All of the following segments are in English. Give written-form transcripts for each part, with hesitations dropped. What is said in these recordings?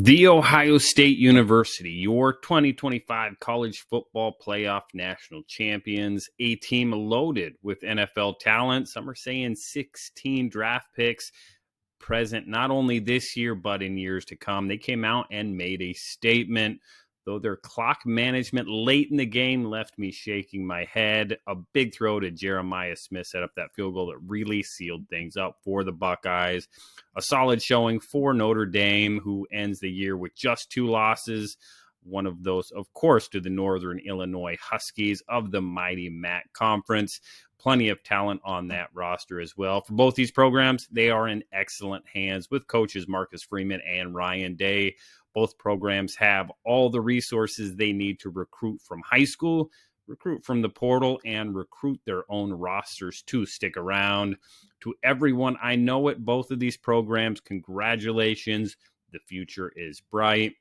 The Ohio State University, your 2025 college football playoff national champions, a team loaded with NFL talent. Some are saying 16 draft picks present not only this year, but in years to come. They came out and made a statement, though their clock management late in the game left me shaking my head. A big throw to Jeremiah Smith set up that field goal that really sealed things up for the Buckeyes. A solid showing for Notre Dame, who ends the year with just 2 losses. One of those, of course, to the Northern Illinois Huskies of the mighty MAC Conference. Plenty of talent on that roster as well. For both these programs, they are in excellent hands with coaches Marcus Freeman and Ryan Day. Both programs have all the resources they need to recruit from high school, recruit from the portal, and recruit their own rosters to stick around. To everyone I know at both of these programs, congratulations. The future is bright.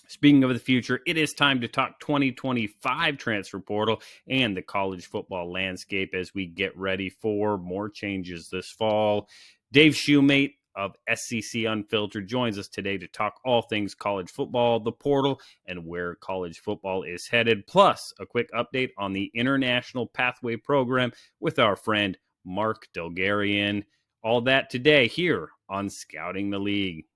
Speaking of the future, it is time to talk 2025 transfer portal and the college football landscape as we get ready for more changes this fall. Dave Shumate of SEC Unfiltered joins us today to talk all things college football, the portal, and where college football is headed, plus a quick update on the International Pathway Program with our friend Mark Delgarian. All that today here on Scouting the League.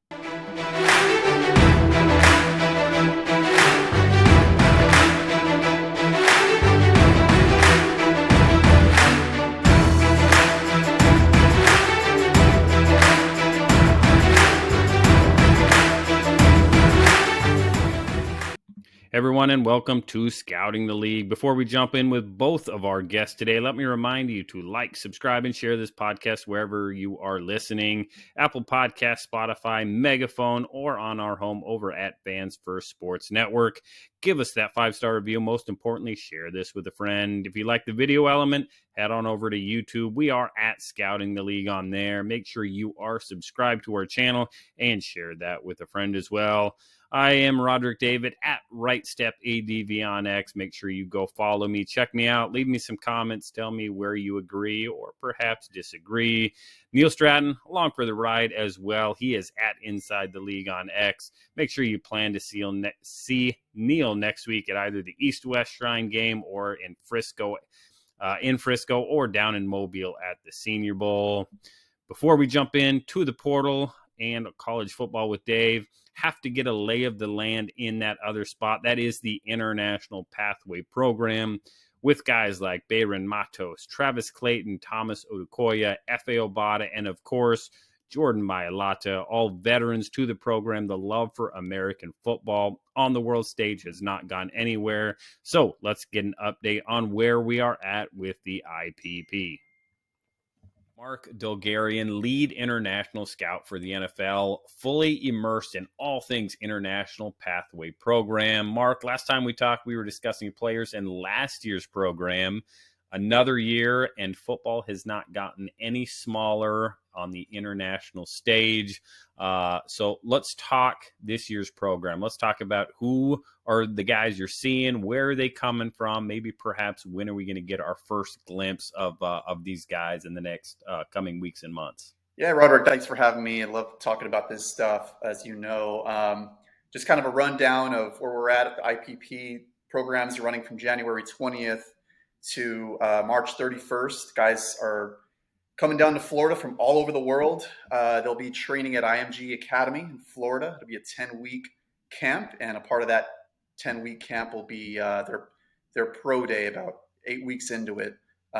Everyone, and welcome to Scouting the League. Before we jump in with both of our guests today, let me remind you to like, subscribe, and share this podcast wherever you are listening. Apple Podcasts, Spotify, Megaphone, or on our home over at Fans First Sports Network. Give us that 5-star review. Most importantly, share this with a friend. If you like the video element, head on over to YouTube. We are at Scouting the League on there. Make sure you are subscribed to our channel and share that with a friend as well. I am Roderick David at RightStepADV on X. Make sure you go follow me. Check me out. Leave me some comments. Tell me where you agree or perhaps disagree. Neil Stratton along for the ride as well. He is at Inside the League on X. Make sure you plan to see Neil next week at either the East-West Shrine game or in Frisco or down in Mobile at the Senior Bowl. Before we jump into the portal and college football with Dave, have to get a lay of the land in that other spot. That is the International Pathway Program with guys like Bayron Matos, Travis Clayton, Thomas Odukoya, F.A. Obata, and of course, Jordan Mailata, all veterans to the program. The love for American football on the world stage has not gone anywhere. So let's get an update on where we are at with the IPP. Mark Delgarian, lead international scout for the NFL, fully immersed in all things International Pathway Program. Mark, last time we talked, we were discussing players in last year's program. Another year, and football has not gotten any smaller on the international stage. So let's talk this year's program. Let's talk about who are the guys you're seeing, where are they coming from, maybe perhaps when are we going to get our first glimpse of these guys in the next coming weeks and months. Yeah, Roderick, thanks for having me. I love talking about this stuff, as you know. Just kind of a rundown of where we're at the IPP programs are running from January 20th to March 31st. Guys are coming down to Florida from all over the world. They'll be training at IMG Academy in Florida. It'll be a 10-week camp, and a part of that 10-week camp will be their pro day about 8 weeks into it,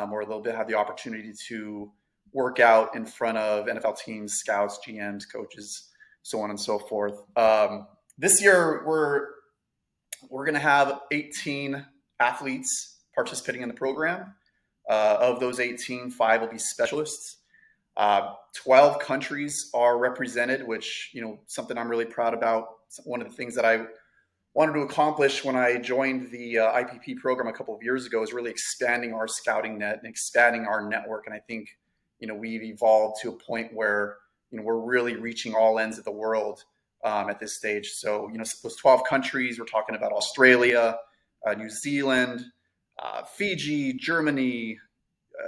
where they'll have the opportunity to work out in front of NFL teams, scouts, GMs, coaches, so on and so forth. This year, we're going to have 18 athletes participating in the program. Of those 18, 5 will be specialists. 12 countries are represented, which, something I'm really proud about. One of the things that I wanted to accomplish when I joined the IPP program a couple of years ago is really expanding our scouting net and expanding our network. And I think, we've evolved to a point where, we're really reaching all ends of the world at this stage. So, those 12 countries, we're talking about Australia, New Zealand, Fiji, Germany,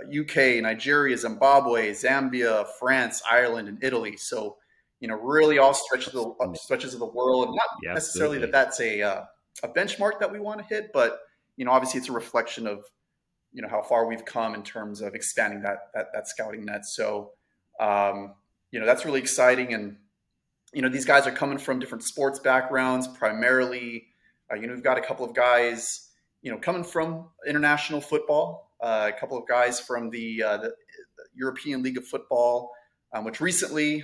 UK, Nigeria, Zimbabwe, Zambia, France, Ireland, and Italy. So, really all stretches of the world. And not Yeah, necessarily that absolutely. that's a benchmark that we want to hit, but obviously it's a reflection of how far we've come in terms of expanding that scouting net. So that's really exciting. And these guys are coming from different sports backgrounds primarily. We've got a couple of guys coming from international football, a couple of guys from the European League of Football, which recently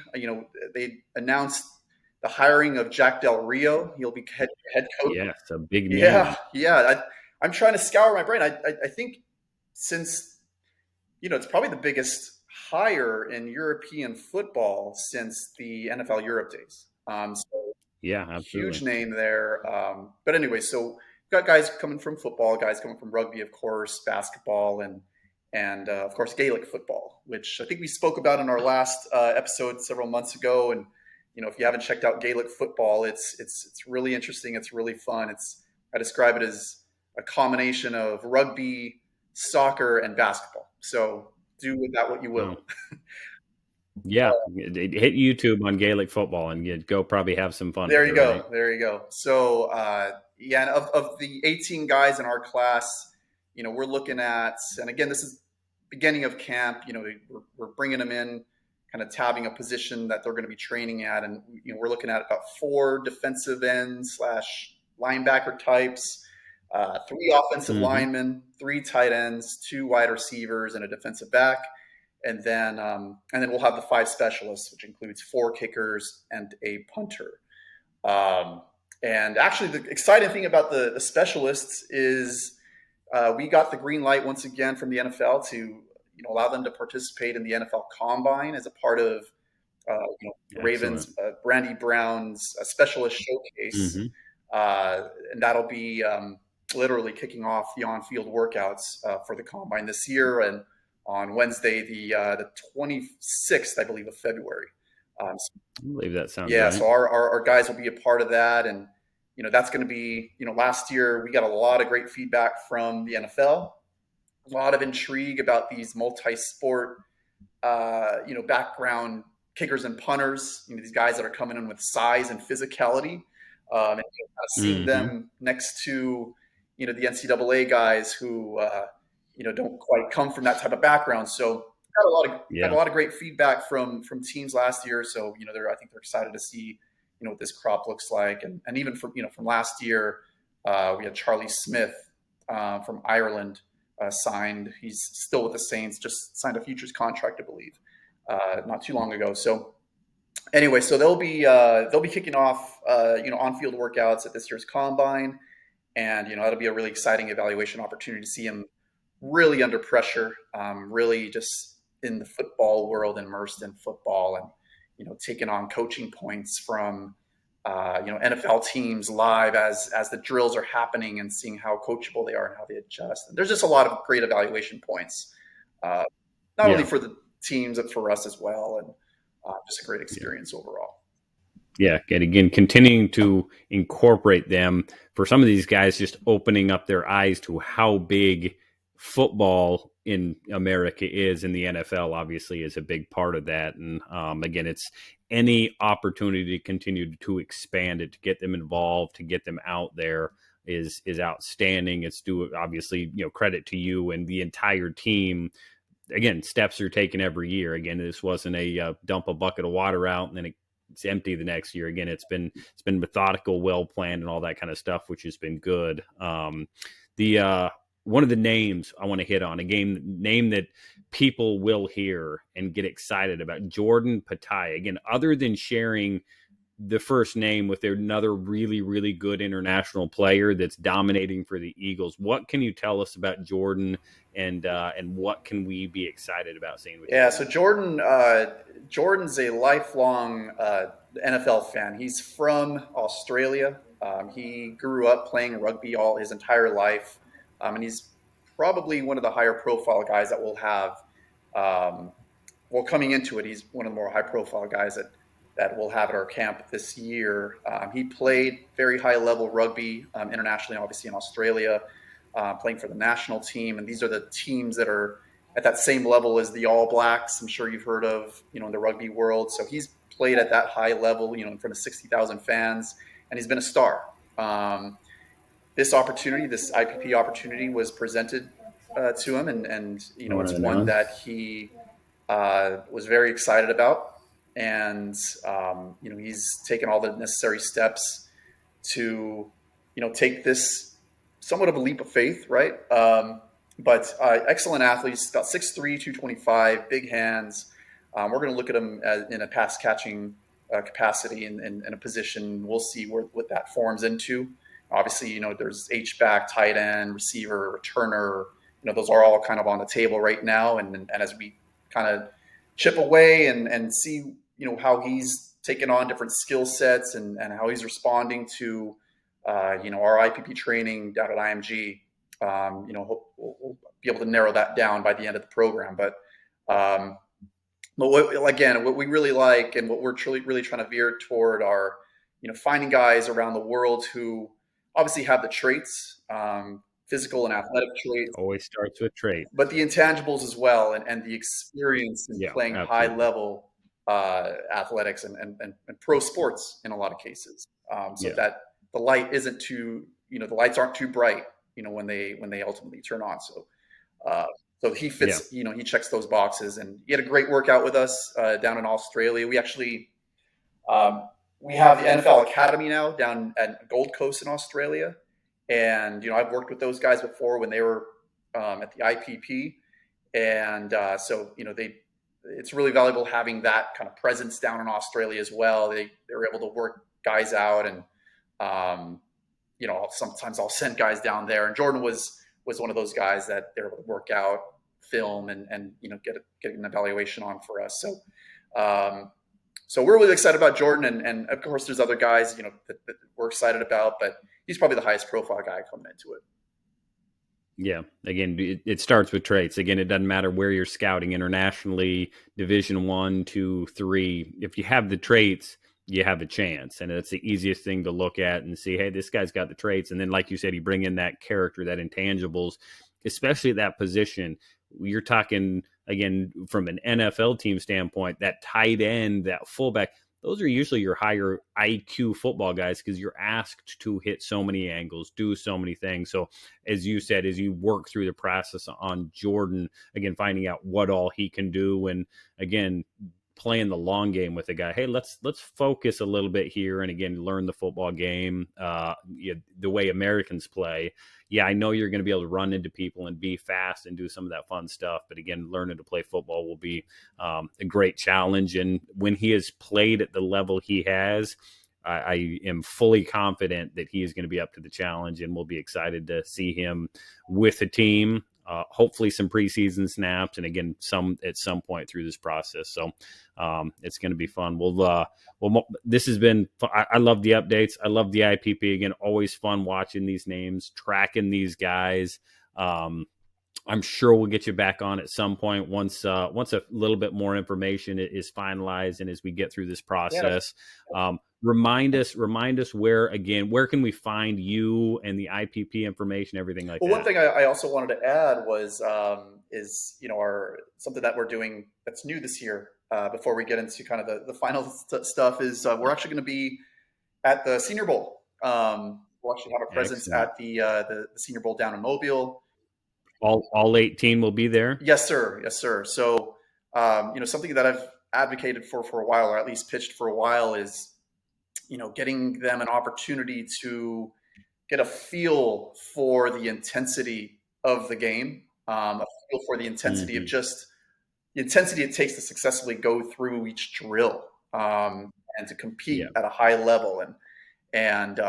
they announced the hiring of Jack Del Rio. He'll be head coach. Yes, a big Yeah, name. yeah. I'm trying to scour my brain. I think since it's probably the biggest hire in European football since the NFL Europe days. So Yeah, huge absolutely. name there. But anyway, so we've got guys coming from football, guys coming from rugby, of course, basketball, and of course Gaelic football, which I think we spoke about in our last episode several months ago. And if you haven't checked out Gaelic football, it's really interesting. It's really fun. I describe it as a combination of rugby, soccer, and basketball. So do with that what you will. Well, yeah, hit YouTube on Gaelic football and you go probably have some fun There with it, you right? go. There you go. So yeah, and of the 18 guys in our class, we're looking at, and again, this is beginning of camp. We're bringing them in, kind of tabbing a position that they're going to be training at, and we're looking at about 4 defensive ends slash linebacker types, 3 offensive Hmm. linemen, 3 tight ends, 2 wide receivers, and a defensive back. And then we'll have the 5 specialists, which includes 4 kickers and a punter. Um, and actually, the exciting thing about the specialists is we got the green light once again from the NFL to allow them to participate in the NFL Combine as a part of Excellent. Ravens Brandy Brown's specialist showcase, Hmm. and that'll be literally kicking off the on-field workouts for the Combine this year, and on Wednesday the 26th, I believe, of February. So I believe that sounds yeah, right. so our guys will be a part of that, and that's going to be last year we got a lot of great feedback from the NFL, a lot of intrigue about these multi-sport background kickers and punters. These guys that are coming in with size and physicality, and kind of seeing Hmm. them next to the NCAA guys who don't quite come from that type of background. So got a Yeah. lot of great feedback from teams last year. So I think they're excited to see what this crop looks like, and even from last year, we had Charlie Smith from Ireland signed. He's still with the Saints, just signed a futures contract, I believe, not too long ago. So anyway, so they'll be kicking off on-field workouts at this year's combine, and that'll be a really exciting evaluation opportunity to see him really under pressure, really just in the football world, immersed in football, and taking on coaching points from NFL teams live as the drills are happening, and seeing how coachable they are and how they adjust. And there's just a lot of great evaluation points, uh, not only Yeah. for the teams but for us as well, and just a great Yeah. experience overall. Yeah, and again, continuing to incorporate them for some of these guys, just opening up their eyes to how big football in America is, and the NFL obviously is a big part of that. And again, it's any opportunity to continue to expand it, to get them involved, to get them out there is outstanding. It's due, obviously, credit to you and the entire team. Again, steps are taken every year. Again, this wasn't a dump a bucket of water out and then it's empty the next year. Again, it's been methodical, well planned, and all that kind of stuff, which has been good. The One of the names I want to hit on, a name that people will hear and get excited about, Jordan Patai. Again, other than sharing the first name with another really, really good international player that's dominating for the Eagles. What can you tell us about Jordan, and what can we be excited about seeing with Yeah, so Jordan? Jordan's a lifelong NFL fan. He's from Australia. He grew up playing rugby all his entire life, and he's probably one of the higher profile guys that we'll have. Um, well, coming into it, he's one of the more high profile guys that we'll have at our camp this year. He played very high level rugby internationally, obviously in Australia, playing for the national team, and these are the teams that are at that same level as the All Blacks. I'm sure you've heard of, in the rugby world. So he's played at that high level, in front of 60,000 fans, and he's been a star. This opportunity, this IPP opportunity, was presented to him, and One it's of the one ones. that he was very excited about, and he's taken all the necessary steps to take this somewhat of a leap of faith, right? But excellent athletes, about 6'3", 225, big hands. We're going to look at him in a pass catching capacity in a position. We'll see what that forms into. Obviously, there's H-back, tight end, receiver, returner. Those are all kind of on the table right now. And as we kind of chip away and see, how he's taken on different skill sets and how he's responding to, our IPP training down at IMG, we'll be able to narrow that down by the end of the program. But what we really like and what we're really trying to veer toward are, finding guys around the world who obviously have the traits, physical and athletic traits, Always starts with traits. but the intangibles as well, and the experience in Yeah, playing high absolutely. level athletics and pro sports in a lot of cases, so Yeah, that the light isn't too, the lights aren't too bright, when they ultimately turn on. Uh, so he yeah. fits, he checks those boxes, and he had a great workout with us down in Australia. We actually we have the NFL Academy now down at Gold Coast in Australia, and I've worked with those guys before when they were at the IPP, and so it's really valuable having that kind of presence down in Australia as well. They're able to work guys out, and sometimes I'll send guys down there, and Jordan was one of those guys that they're able to work out, film, and get an evaluation on for us. So we're really excited about Jordan, and of course there's other guys that we're excited about, but he's probably the highest profile guy coming into it. Yeah. Again, it starts with traits. Again, it doesn't matter where you're scouting internationally, Division 1, 2, 3. If you have the traits, you have a chance. And it's the easiest thing to look at and see, hey, this guy's got the traits. And then, like you said, you bring in that character, that intangibles, especially at that position. You're talking, again, from an NFL team standpoint, that tight end, that fullback, those are usually your higher IQ football guys because you're asked to hit so many angles, do so many things. So as you said, as you work through the process on Jordan, again, finding out what all he can do, and again, playing the long game with the guy. Hey, let's focus a little bit here, and again, learn the football game, the way Americans play. Yeah, I know you're going to be able to run into people and be fast and do some of that fun stuff, but again, learning to play football will be a great challenge. And when he has played at the level he has, I am fully confident that he is going to be up to the challenge, and we'll be excited to see him with the team. Hopefully some preseason snaps, and again, at some point through this process. So it's going to be fun. This has been, I love the updates. I love the IPP. Again, always fun watching these names, tracking these guys. I'm sure we'll get you back on at some point once a little bit more information is finalized, and as we get through this Yeah. process. Remind us where can we find you and the IPP information, everything like Well, one that. thing I also wanted to add was is our something that we're doing that's new this year. Before we get into kind of the final stuff, is we're actually going to be at the Senior Bowl. We'll actually have a presence Excellent. at the Senior Bowl down in Mobile. All 18 will be there. Yes, sir. Yes, sir. So, something that I've advocated for a while, or at least pitched for a while, is getting them an opportunity to get a feel for the intensity of the game, a feel for the intensity of Mm-hmm. just the intensity it takes to successfully go through each drill, and to Yeah. compete at a high level, and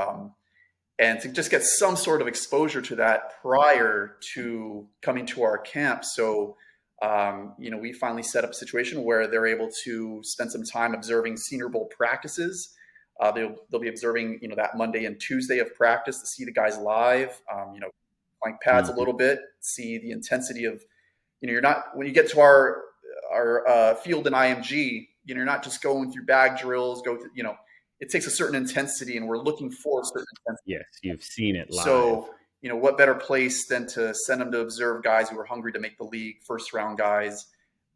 and to just get some sort of exposure to that prior to coming to our camp. So, we finally set up a situation where they're able to spend some time observing Senior Bowl practices. They'll be observing, that Monday and Tuesday of practice to see the guys live, playing pads a Mm-hmm. little bit, see the intensity of, you're not, when you get to our field in IMG, you're not just going through bag drills, it takes a certain intensity, and we're looking for a certain intensity. Yes, you've seen it live. So, what better place than to send them to observe guys who are hungry to make the league, first round guys,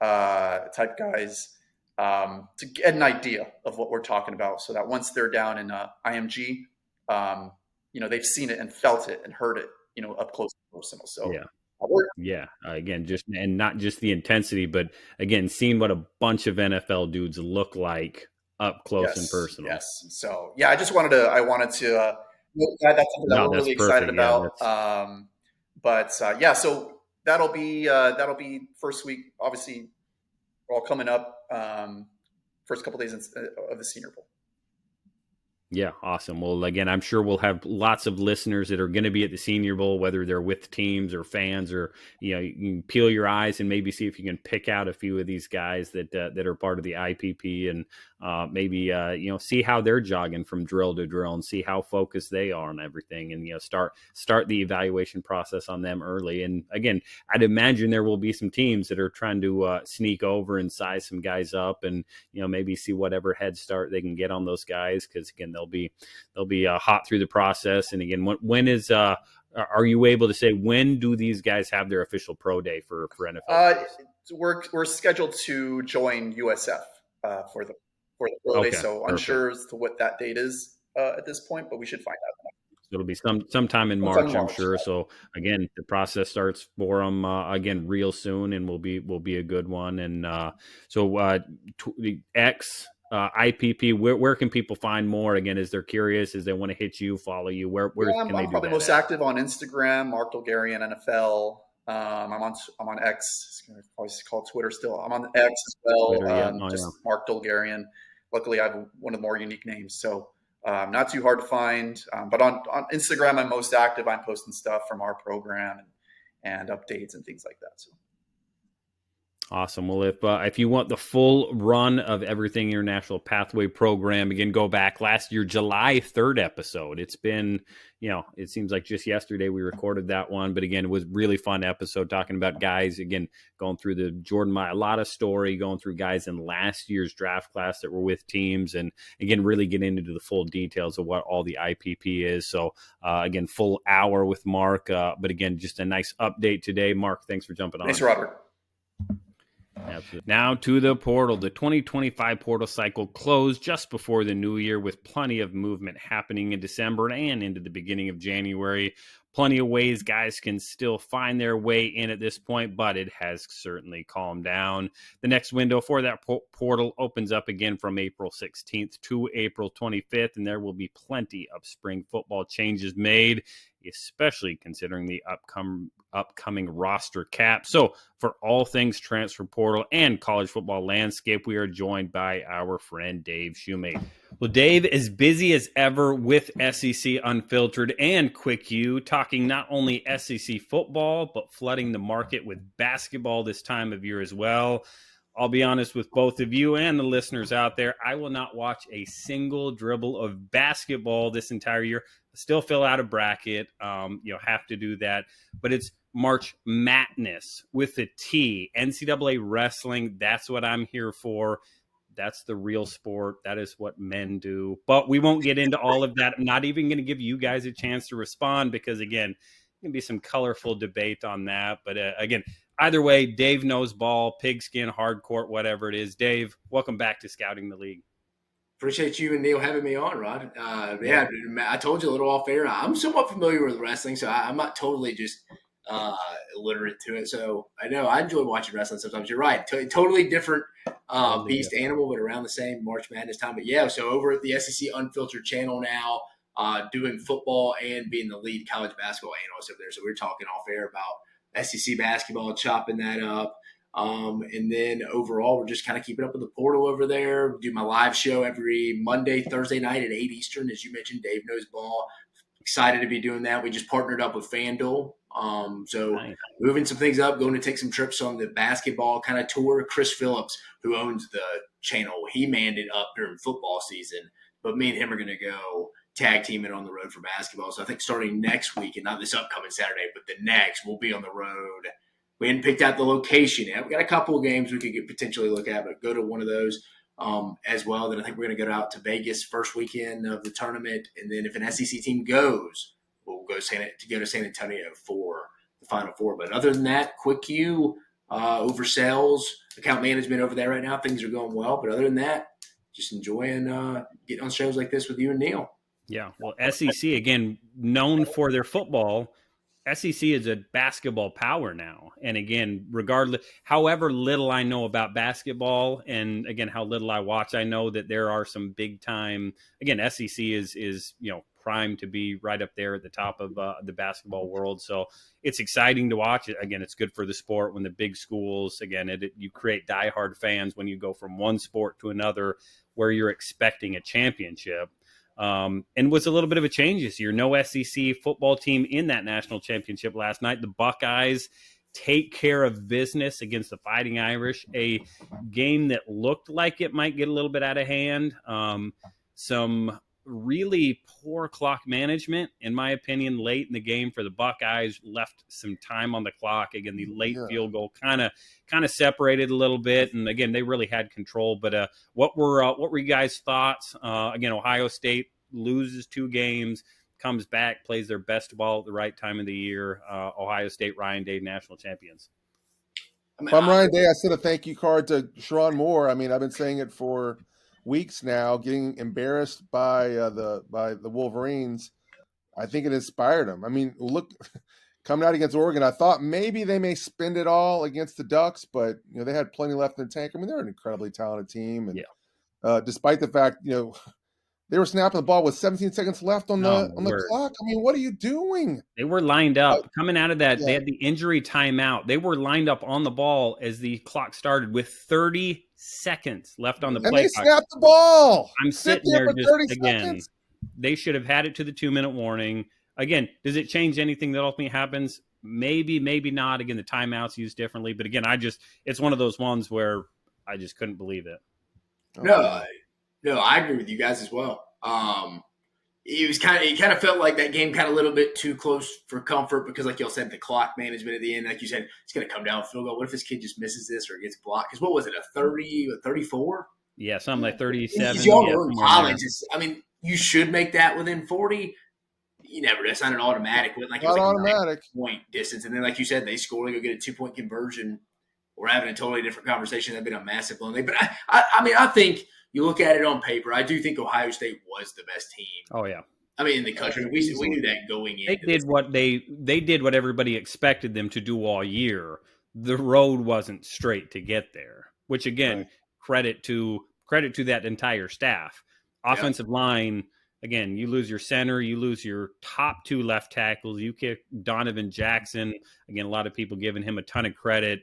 type guys, to get an idea of what we're talking about, so that once they're down in IMG, they've seen it and felt it and heard it, up close and personal. So Yeah. Yeah. Again, just and not just the intensity, but again, seeing what a bunch of NFL dudes look like up close and yes, personal. yes. So yeah, I wanted to that's something that No, we're that's really excited perfect. Yeah, about. that's But yeah, so that'll be first week. Obviously, we're all coming up. First couple days of the Senior Bowl. yeah, awesome. Well, again, I'm sure we'll have lots of listeners that are going to be at the Senior Bowl, whether they're with teams or fans, or you can peel your eyes and maybe see if you can pick out a few of these guys that are part of the IPP, and maybe see how they're jogging from drill to drill, and see how focused they are on everything, and start the evaluation process on them early. And again, I'd imagine there will be some teams that are trying to sneak over and size some guys up, and maybe see whatever head start they can get on those guys, because again, they'll be hot through the process. And again, when is are you able to say when do these guys have their official pro day for NFL teams? We're scheduled to join USF for the pro day, Okay, so perfect. unsure as to what that date is at this point, but we should find out So it'll be sometime in sometime in March, I'm March. sure. So again, the process starts for them again real soon, and will be a good one. And the X IPP, where can people find more? Again, as they're curious, as they want to hit you, follow you, where Yeah, can they I'm do probably that most at? active on Instagram, Mark Dolgarian NFL. I'm on X. I always call it Twitter still. I'm on X as well. Twitter, yeah, oh yeah. Just Mark Dolgarian. Luckily, I have one of the more unique names, so not too hard to find. But on Instagram, I'm most active. I'm posting stuff from our program and updates and things like that. So Awesome. Well, if you want the full run of Everything International Pathway program, again, go back last year, July 3rd episode. It's been, it seems like just yesterday we recorded that one, but again, it was really fun episode talking about guys, again, going through the Jordan Mailata story, going through guys in last year's draft class that were with teams, and again, really get into the full details of what all the IPP is. So again, full hour with Mark, but again, just a nice update today. Mark, thanks for jumping thanks, on. Robert. Absolutely. Now to the portal. The 2025 portal cycle closed just before the new year, with plenty of movement happening in December and into the beginning of January. Plenty of ways guys can still find their way in at this point, but it has certainly calmed down. The next window for that portal opens up again from April 16th to April 25th, and there will be plenty of spring football changes made, especially considering the upcoming roster cap. So for all things transfer portal and college football landscape, we are joined by our friend Dave Shumate. Well, Dave is busy as ever with SEC Unfiltered and Quick U, talking not only SEC football, but flooding the market with basketball this time of year as well. I'll be honest with both of you and the listeners out there, I will not watch a single dribble of basketball this entire year. Still fill out a bracket, have to do that. But it's March Madness with a T. NCAA wrestling, that's what I'm here for. That's the real sport. That is what men do. But we won't get into all of that. I'm not even going to give you guys a chance to respond, because, again, there can be some colorful debate on that. But, again, either way, Dave knows ball, pigskin, hard court, whatever it is. Dave, welcome back to Scouting the League. Appreciate you and Neil having me on, Rod. Yeah, I told you a little off air. I'm somewhat familiar with wrestling, so I'm not totally just illiterate to it. So I know I enjoy watching wrestling sometimes. You're right. Totally different beast animal, but around the same March Madness time. But yeah, so over at the SEC Unfiltered channel now, doing football and being the lead college basketball analyst over there. So we're talking off air about SEC basketball, chopping that up. And then overall, we're just kind of keeping up with the portal over there. Do my live show every Monday, Thursday night at 8 Eastern. As you mentioned, Dave knows ball. Excited to be doing that. We just partnered up with FanDuel. So Nice. Moving some things up, going to take some trips on the basketball kind of tour. Chris Phillips, who owns the channel, he manned it up during football season. But me and him are going to go tag teaming on the road for basketball. So I think starting next week, and not this upcoming Saturday, but the next, we'll be on the road. We hadn't picked out the location yet. We got a couple of games we could potentially look at, but go to one of those as well. Then I think we're going to go out to Vegas first weekend of the tournament. And then if an SEC team goes, will go to San Antonio for the Final Four. But other than that, Quick U over sales, account management over there right now. Things are going well. But other than that, just enjoying getting on shows like this with you and Neil. Yeah, well, SEC, again, known for their football. SEC is a basketball power now. And again, regardless, however little I know about basketball, and again, how little I watch, I know that there are some big time, again, SEC is primed to be right up there at the top of the basketball world. So it's exciting to watch. Again, it's good for the sport when the big schools, again, you create diehard fans when you go from one sport to another where you're expecting a championship. And was a little bit of a change this year. No SEC football team in that national championship last night. The Buckeyes take care of business against the Fighting Irish, a game that looked like it might get a little bit out of hand. Some really poor clock management, in my opinion, late in the game for the Buckeyes. Left some time on the clock. Again, the late field goal kind of separated a little bit, and again, they really had control. But what were you guys' thoughts? Again, Ohio State loses 2 games, comes back, plays their best ball at the right time of the year. Ohio State, Ryan Day, national champions. If I'm Ryan Day, I sent a thank you card to Sharon Moore. I mean, I've been saying it for weeks now, getting embarrassed by the Wolverines. I think it inspired him. I mean, look, coming out against Oregon, I thought maybe they may spend it all against the Ducks, but they had plenty left in the tank. I mean, they're an incredibly talented team, and despite the fact they were snapping the ball with 17 seconds left on the clock. I mean, what are you doing? They were lined up coming out of that. Yeah. They had the injury timeout. They were lined up on the ball as the clock started with 30 seconds left on the play. And they snapped the ball. I'm sitting there for 30 seconds. They should have had it to the 2-minute warning. Again, does it change anything that ultimately happens? Maybe, maybe not. Again, the timeout's used differently. But again, it's one of those ones where I just couldn't believe it. No, I agree with you guys as well. It kind of felt like that game kind of a little bit too close for comfort because, like y'all said, the clock management at the end, like you said, it's going to come down field goal. What if this kid just misses this or gets blocked? Because what was it, a 30, a 34? Yeah, something like 37. Y'all know in college, you should make that within 40. You never. That's not an automatic. Like not automatic. Point distance, and then like you said, they score, they go get a 2-point conversion. We're having a totally different conversation. That'd been a massive blown. But I think. You look at it on paper, I do think Ohio State was the best team. Oh, yeah. I mean, in the country. We knew that going in. They did what everybody expected them to do all year. The road wasn't straight to get there, which, again, credit to that entire staff. Offensive line, again, you lose your center, you lose your top 2 left tackles, you kick Donovan Jackson. Again, a lot of people giving him a ton of credit.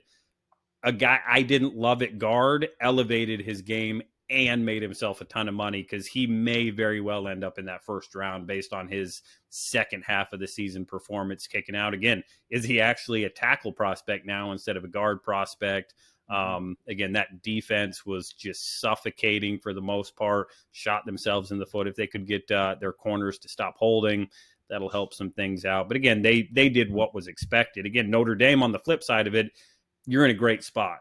A guy I didn't love at guard elevated his game and made himself a ton of money because he may very well end up in that first round based on his second half of the season performance kicking out. Again, is he actually a tackle prospect now instead of a guard prospect? Again, that defense was just suffocating for the most part, shot themselves in the foot. If they could get their corners to stop holding, that'll help some things out. But again, they did what was expected. Again, Notre Dame on the flip side of it, you're in a great spot.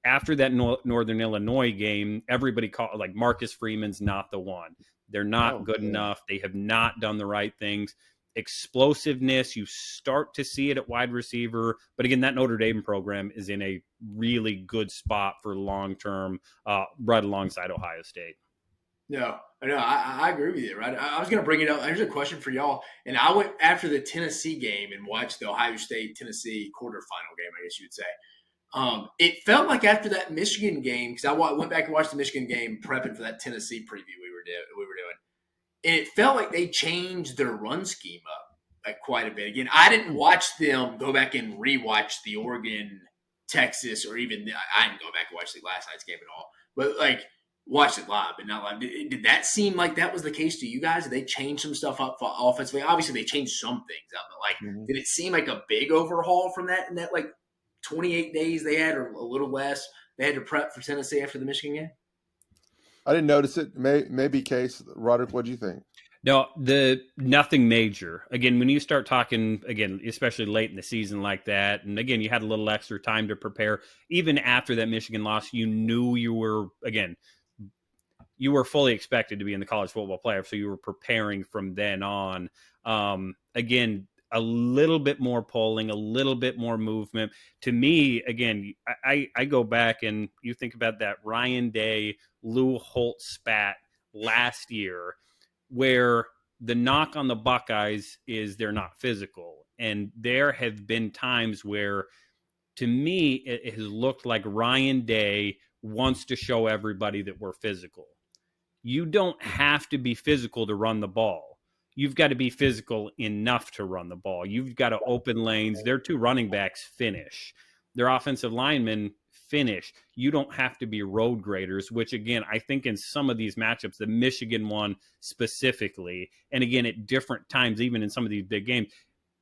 After that Northern Illinois game, everybody called like Marcus Freeman's not the one. They're not good enough. They have not done the right things. Explosiveness, you start to see it at wide receiver. But again, that Notre Dame program is in a really good spot for long-term, right alongside Ohio State. No, I agree with you, right? I was going to bring it up. Here's a question for y'all. And I went after the Tennessee game and watched the Ohio State-Tennessee quarterfinal game, I guess you would say. It felt like after that Michigan game, because I went back and watched the Michigan game prepping for that Tennessee preview we were doing, and it felt like they changed their run scheme up quite a bit. Again, I didn't watch them go back and rewatch the Oregon, Texas, or even I didn't go back and watch the last night's game at all, but like watched it live, but not live. Did that seem like that was the case to you guys? Did they change some stuff up offensively? Obviously, they changed some things up, but did it seem like a big overhaul from that? And that 28 days they had, or a little less, they had to prep for Tennessee after the Michigan game? I didn't notice it. Maybe case. Roderick, what do you think? No, nothing major. Again, when you start talking, again, especially late in the season like that, and again, you had a little extra time to prepare. Even after that Michigan loss, you knew you were, again, you were fully expected to be in the college football playoff, so you were preparing from then on. Again, a little bit more polling, a little bit more movement. To me, again, I go back and you think about that Ryan Day, Lou Holtz spat last year, where the knock on the Buckeyes is they're not physical. And there have been times where, to me, it has looked like Ryan Day wants to show everybody that we're physical. You don't have to be physical to run the ball. You've got to be physical enough to run the ball. You've got to open lanes. Their two running backs finish. Their offensive linemen finish. You don't have to be road graders, which, again, I think in some of these matchups, the Michigan one specifically, and again, at different times, even in some of these big games,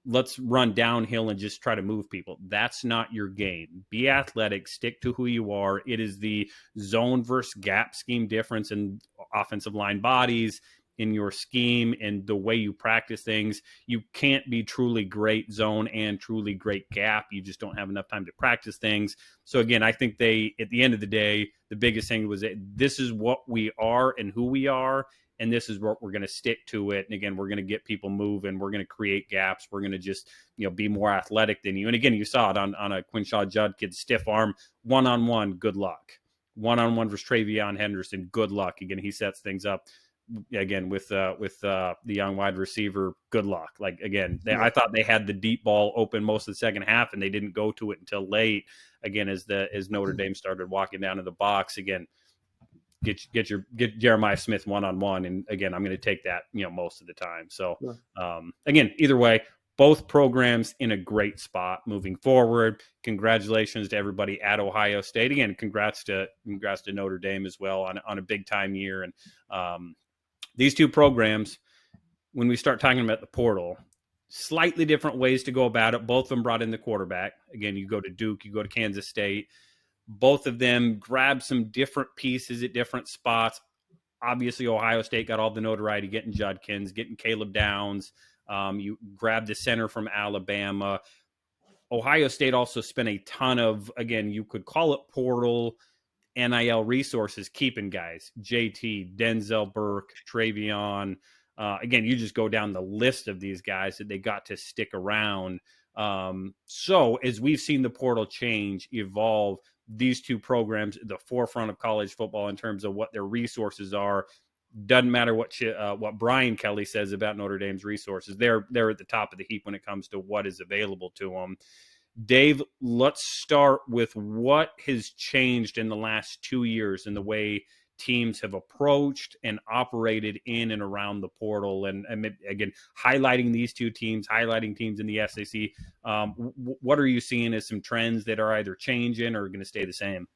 let's run downhill and just try to move people. That's not your game. Be athletic, stick to who you are. It is the zone versus gap scheme difference in offensive line bodies, in your scheme, and the way you practice things. You can't be truly great zone and truly great gap. You just don't have enough time to practice things. So again, I think they, at the end of the day, the biggest thing was that this is what we are and who we are, and this is what we're going to stick to it. And again, we're going to get people moving. We're going to create gaps. We're going to just, be more athletic than you. And again, you saw it on a Quinshaw Judd kid, stiff arm, one-on-one, good luck. One-on-one versus Travion Henderson, good luck. Again, he sets things up. Again, with the young wide receiver, good luck. Like, again, I thought they had the deep ball open most of the second half, and they didn't go to it until late. Again, as Notre Dame started walking down to the box, again, get Jeremiah Smith one-on-one. And again, I'm going to take that, most of the time. So again, either way, both programs in a great spot moving forward. Congratulations to everybody at Ohio State. Again, congrats to Notre Dame as well on a big time year. And these two programs, when we start talking about the portal, slightly different ways to go about it. Both of them brought in the quarterback. Again, you go to Duke, you go to Kansas State. Both of them grabbed some different pieces at different spots. Obviously, Ohio State got all the notoriety, getting Judkins, getting Caleb Downs. You grabbed the center from Alabama. Ohio State also spent a ton of, again, you could call it portal, NIL resources, keeping guys. JT, Denzel Burke, Travion. Again, you just go down the list of these guys that they got to stick around. So as we've seen the portal change, evolve, these two programs at the forefront of college football in terms of what their resources are. Doesn't matter what Brian Kelly says about Notre Dame's resources. They're at the top of the heap when it comes to what is available to them. Dave, let's start with what has changed in the last 2 years in the way teams have approached and operated in and around the portal. And again, highlighting these two teams, highlighting teams in the SEC. What are you seeing as some trends that are either changing or going to stay the same?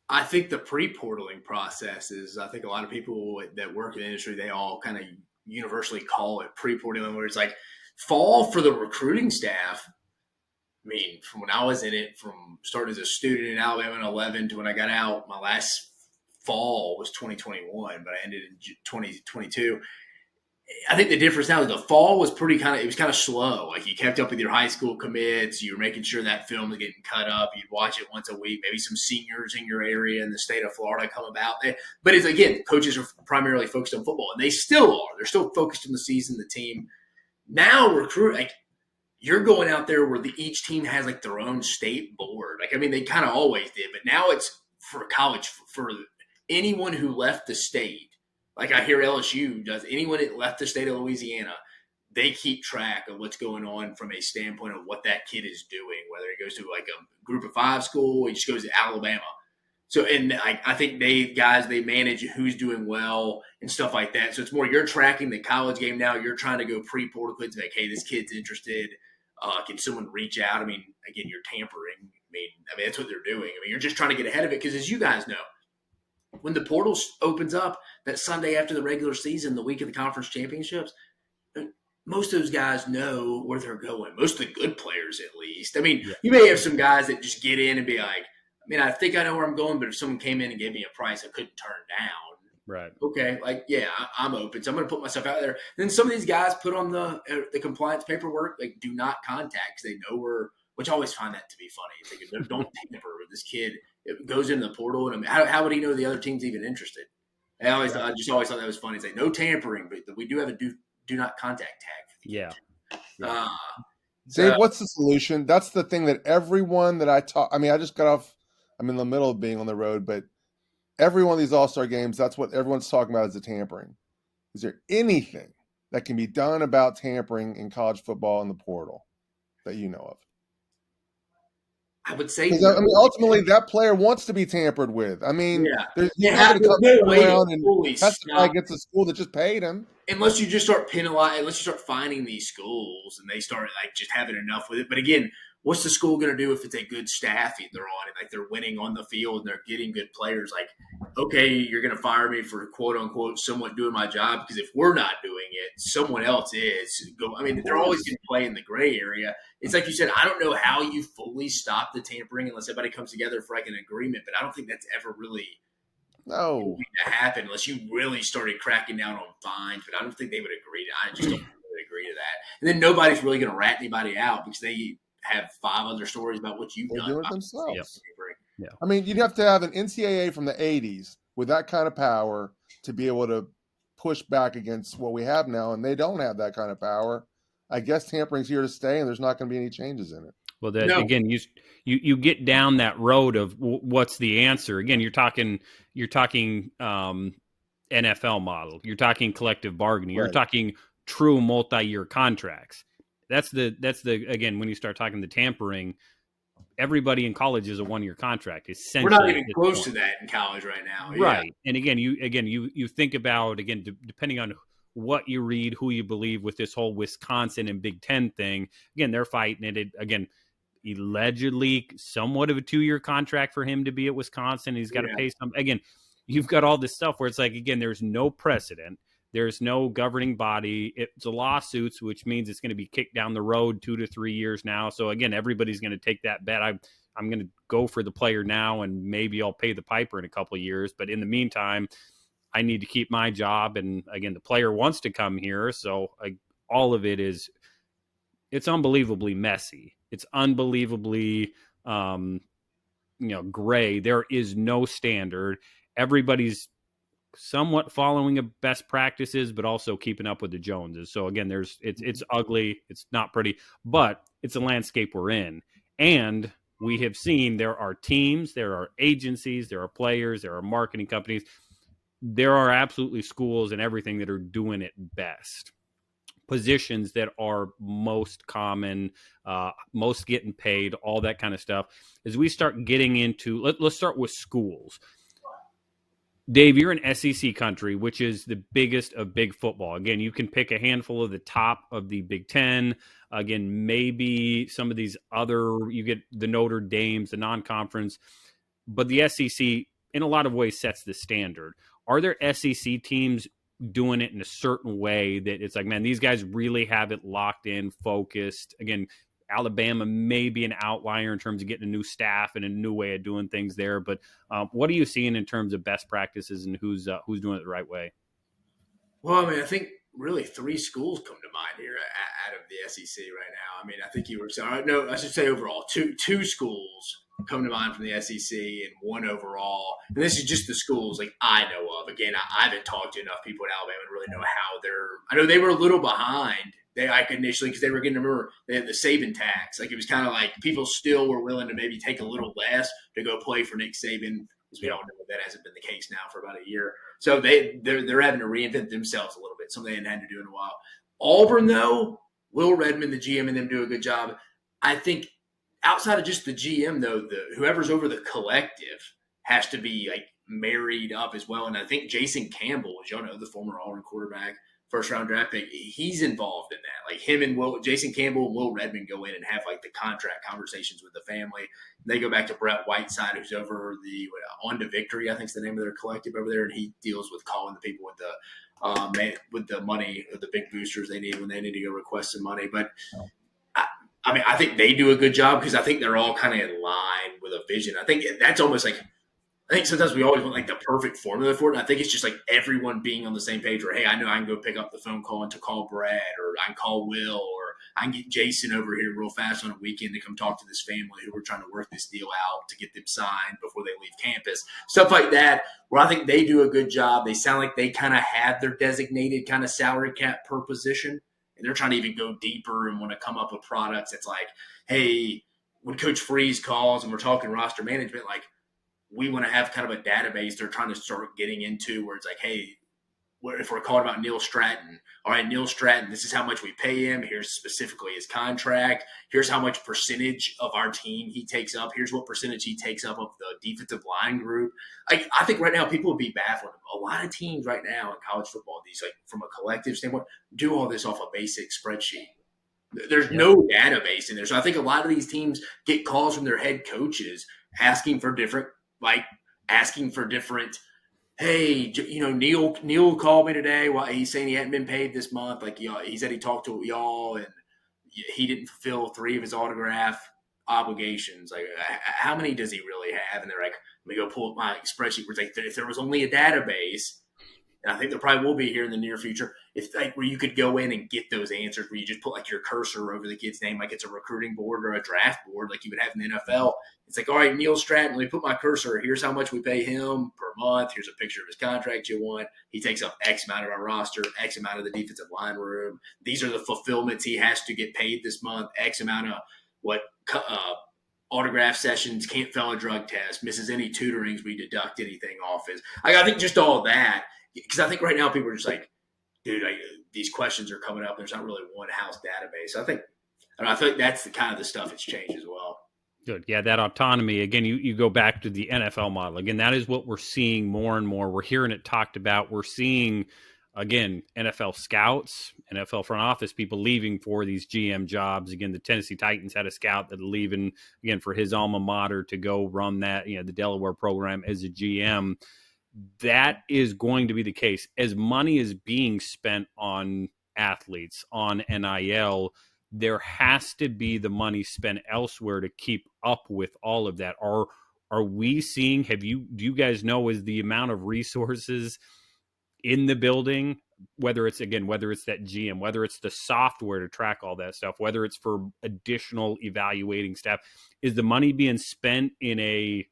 I think the pre-portaling process is, I think a lot of people that work in the industry, they all kind of universally call it pre-portaling, where it's like fall for the recruiting staff. I mean, from when I was in it, from starting as a student in Alabama in 11 to when I got out, my last fall was 2021, but I ended in 2022. I think the difference now is the fall was it was kind of slow. Like, you kept up with your high school commits. You were making sure that film was getting cut up. You'd watch it once a week. Maybe some seniors in your area in the state of Florida come about. But it's, again, coaches are primarily focused on football, and they still are. They're still focused on the season, the team. Now you're going out there where each team has like their own state board. Like, I mean, they kind of always did, but now it's for college, for anyone who left the state. Like, I hear LSU does. Anyone that left the state of Louisiana, they keep track of what's going on from a standpoint of what that kid is doing, whether he goes to like a group of 5 school, he just goes to Alabama. So, and I think they manage who's doing well and stuff like that. So it's more, you're tracking the college game now. You're trying to go pre-portal kids, like, hey, this kid's interested. Can someone reach out? I mean, again, you're tampering. I mean, that's what they're doing. I mean, you're just trying to get ahead of it because, as you guys know, when the portal opens up that Sunday after the regular season, the week of the conference championships, most of those guys know where they're going. Most of the good players, at least. I mean, You may have some guys that just get in and be like, I mean, I think I know where I'm going, but if someone came in and gave me a price I couldn't turn down, right? Okay, like, yeah, I'm open. So I'm going to put myself out there. And then some of these guys put on the compliance paperwork, like, do not contact, because they know which I always find that to be funny. It's like, don't tamper with this kid. It goes into the portal, and how would he know the other team's even interested? I just always thought that was funny. It's like no tampering, but we do have a do not contact tag for the Yeah. Dave, what's the solution? That's the thing that everyone that I talk. I mean, I just got off. I'm in the middle of being on the road, but every one of these All-Star games, that's what everyone's talking about is the tampering. Is there anything that can be done about tampering in college football in the portal that you know of? I would say Because I mean, ultimately, that player wants to be tampered with. I mean, there's not going to come no way around to and fully testify stop. against the school that just paid him. Unless you just start penalizing, unless you start finding these schools and they start like just having enough with it. But again, what's the school going to do if it's a good staff they're on and like they're winning on the field and they're getting good players? Like, okay, you're going to fire me for quote unquote somewhat doing my job because if we're not doing it, someone else is. I mean, they're always going to play in the gray area. It's like you said, I don't know how you fully stop the tampering unless everybody comes together for like an agreement, but I don't think that's ever really going to happen unless you really started cracking down on fines. But I don't think they would agree to. I just don't think they would agree to that. And then nobody's really going to rat anybody out because they have 5 other stories about what you've done. They do it themselves. Yep. Yeah. I mean, you'd have to have an NCAA from the 80s with that kind of power to be able to push back against what we have now, and they don't have that kind of power. I guess tampering's here to stay, and there's not going to be any changes in it. Well, again, you get down that road of what's the answer. Again, you're talking NFL model. You're talking collective bargaining. You're talking true multi-year contracts. That's the again, when you start talking the tampering, everybody in college is a 1-year contract. Essentially, we're not even close to that in college right now. Right. Yeah. And again, you think about, again, depending on what you read, who you believe with this whole Wisconsin and Big Ten thing. Again, they're fighting it. Again, allegedly somewhat of a 2-year contract for him to be at Wisconsin. He's got to pay some. Again, you've got all this stuff where it's like, again, there's no precedent. There's no governing body. It's a lawsuits, which means it's going to be kicked down the road 2 to 3 years now. So again, everybody's going to take that bet. I'm going to go for the player now, and maybe I'll pay the piper in a couple of years. But in the meantime, I need to keep my job. And again, the player wants to come here. So all of it it's unbelievably messy. It's unbelievably, gray. There is no standard. Everybody's somewhat following best practices, but also keeping up with the Joneses. So again, it's ugly. It's not pretty, but it's a landscape we're in. And we have seen there are teams, there are agencies, there are players, there are marketing companies. There are absolutely schools and everything that are doing it best. Positions that are most common, most getting paid, all that kind of stuff. As we start getting into, let's start with schools. Dave, you're in SEC country, which is the biggest of big football. Again, you can pick a handful of the top of the Big Ten. Again, maybe some of these you get the Notre Dames, the non-conference. But the SEC, in a lot of ways, sets the standard. Are there SEC teams doing it in a certain way that it's like, man, these guys really have it locked in, focused? Again, Alabama may be an outlier in terms of getting a new staff and a new way of doing things there. But what are you seeing in terms of best practices and who's doing it the right way? Well, I mean, I think really 3 schools come to mind here out of the SEC right now. I mean, I think you were saying, no, I should say overall, two schools come to mind from the SEC and 1 overall. And this is just the schools like I know of. Again, I haven't talked to enough people in Alabama to really know how I know they were a little behind. Initially, because they were getting, remember, they had the Saban tax. Like, it was kind of like people still were willing to maybe take a little less to go play for Nick Saban, because we all know that hasn't been the case now for about a year. So they're having to reinvent themselves a little bit, something they hadn't had to do in a while. Auburn, though, Will Redmond, the GM, and them do a good job. I think outside of just the GM, though, whoever's over the collective has to be like married up as well. And I think Jason Campbell, as y'all know, the former Auburn quarterback, first-round draft pick, he's involved in that. Like him and Jason Campbell and Will Redmond go in and have like the contract conversations with the family. They go back to Brett Whiteside, who's over the On to Victory, I think is the name of their collective over there, and he deals with calling the people with the money, the big boosters they need when they need to go request some money. But I mean, I think they do a good job because I think they're all kind of in line with a vision. I think that's almost like, I think sometimes we always want like the perfect formula for it. And I think it's just like everyone being on the same page where, hey, I know I can go pick up the phone call and to call Brad, or I can call Will, or I can get Jason over here real fast on a weekend to come talk to this family who we're trying to work this deal out to get them signed before they leave campus. Stuff like that, where I think they do a good job. They sound like they kind of have their designated kind of salary cap per position, and they're trying to even go deeper and want to come up with products. It's like, hey, when Coach Freeze calls and we're talking roster management, like, we want to have kind of a database they're trying to start getting into where it's like, hey, if we're calling about Neil Stratton, all right, Neil Stratton, this is how much we pay him. Here's specifically his contract. Here's how much percentage of our team he takes up. Here's what percentage he takes up of the defensive line group. I think right now people would be baffled. A lot of teams right now in college football, these like from a collective standpoint, do all this off a basic spreadsheet. There's no database in there. So I think a lot of these teams get calls from their head coaches asking for different, hey, Neil called me today. Well, he's saying he hadn't been paid this month. Like, he said he talked to y'all and he didn't fulfill 3 of his autograph obligations. Like, how many does he really have? And they're like, let me go pull up my spreadsheet. Where it's like, if there was only a database, and I think there probably will be here in the near future, if like where you could go in and get those answers, where you just put like your cursor over the kid's name, like it's a recruiting board or a draft board, like you would have in the NFL. It's like, all right, Neil Stratton, let me put my cursor. Here's how much we pay him per month. Here's a picture of his contract you want. He takes up X amount of our roster, X amount of the defensive line room. These are the fulfillments he has to get paid this month, X amount of what autograph sessions, can't fail a drug test, misses any tutorings, we deduct anything off his. I think just all that, because I think right now people are just like, dude, these questions are coming up. There's not really one house database. I think that's the kind of the stuff that's changed as well. Good. Yeah, that autonomy. Again, you go back to the NFL model. Again, that is what we're seeing more and more. We're hearing it talked about. We're seeing, again, NFL scouts, NFL front office people leaving for these GM jobs. Again, the Tennessee Titans had a scout that leaving, again, for his alma mater to go run that, the Delaware program as a GM. That is going to be the case. As money is being spent on athletes, on NIL, there has to be the money spent elsewhere to keep up with all of that. Are we seeing, do you guys know, is the amount of resources in the building, whether it's that GM, whether it's the software to track all that stuff, whether it's for additional evaluating staff, is the money being spent in a,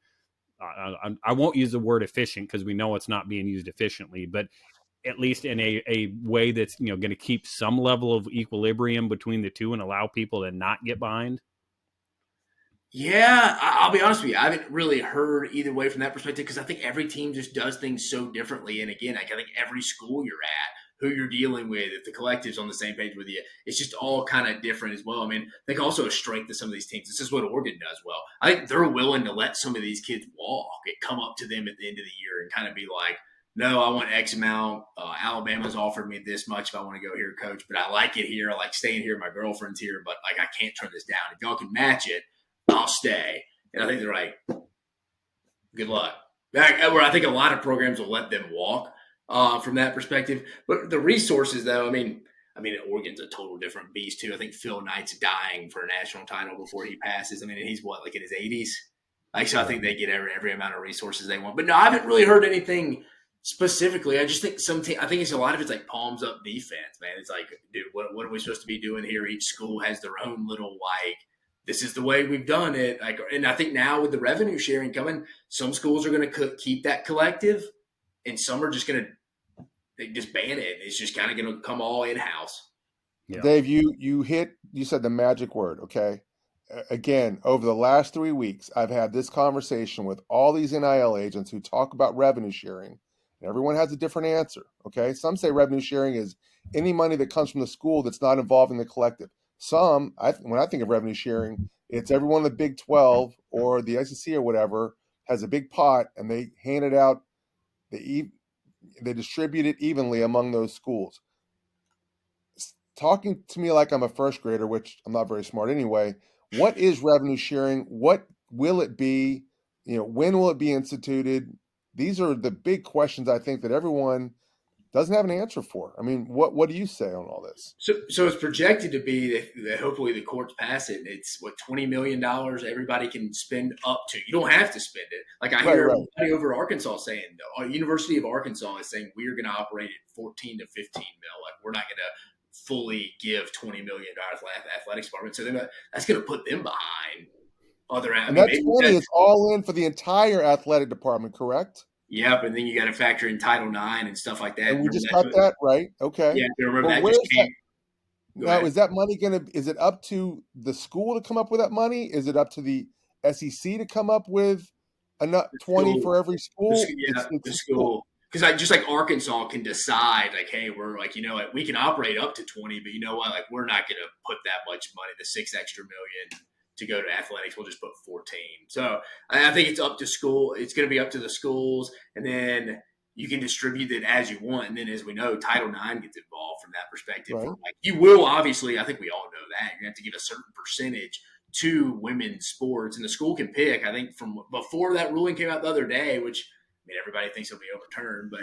I won't use the word efficient because we know it's not being used efficiently, but at least in a way that's going to keep some level of equilibrium between the two and allow people to not get behind? Yeah, I'll be honest with you. I haven't really heard either way from that perspective because I think every team just does things so differently. And again, I think every school you're at, who you're dealing with, if the collective's on the same page with you, it's just all kind of different as well. I mean, I think also a strength of some of these teams. This is what Oregon does well. I think they're willing to let some of these kids walk and come up to them at the end of the year and kind of be like, no, I want X amount. Alabama's offered me this much if I want to go here, coach, but I like it here. I like staying here. My girlfriend's here, but like I can't turn this down. If y'all can match it, I'll stay. And I think they're like, good luck. Where I think a lot of programs will let them walk from that perspective. But the resources, though, I mean, Oregon's a total different beast, too. I think Phil Knight's dying for a national title before he passes. I mean, he's like in his 80s? So I think they get every amount of resources they want. But no, I haven't really heard anything specifically. I just think I think a lot of it's like palms up defense, man. It's like, dude, what are we supposed to be doing here? Each school has their own little, this is the way we've done it. And I think now with the revenue sharing coming, some schools are going to keep that collective, and some are just going to just ban it. It's just kind of going to come all in-house. Yeah. Dave, you said the magic word, okay? Again, over the last 3 weeks, I've had this conversation with all these NIL agents who talk about revenue sharing. And everyone has a different answer, okay? Some say revenue sharing is any money that comes from the school that's not involving the collective. Some, when I think of revenue sharing, it's everyone in the Big 12 or the SEC or whatever has a big pot and they hand it out. They distribute it evenly among those schools. Talking to me like I'm a first grader, which I'm not very smart anyway. What is revenue sharing? What will it be? When will it be instituted? These are the big questions I think that everyone doesn't have an answer for. I mean, what do you say on all this? So it's projected to be that hopefully the courts pass it. It's $20 million everybody can spend up to. You don't have to spend it. Like I hear everybody over Arkansas saying, University of Arkansas is saying we're going to operate at 14 to 15 mil. Like we're not going to fully give $20 million to the athletics department. So that's going to put them behind other. And that 20 is all in for the entire athletic department, correct? Yep, and then you got to factor in Title IX and stuff like that. And we just cut that, right? Okay. Yeah, remember that just came. Now, is that money is it up to the school to come up with that money? Is it up to the SEC to come up with enough 20 for every school? It's the school. Because just like Arkansas can decide, like, hey, we're like, we can operate up to 20, but you know what? Like, we're not going to put that much money, the $6 extra million, to go to athletics. We'll just put 14. So I think it's up to school. It's going to be up to the schools, and then you can distribute it as you want. And then, as we know, Title IX gets involved from that perspective. Right. Like, you will obviously, I think we all know that you're going to have to give a certain percentage to women's sports, and the school can pick. I think from before that ruling came out the other day, which everybody thinks it'll be overturned, but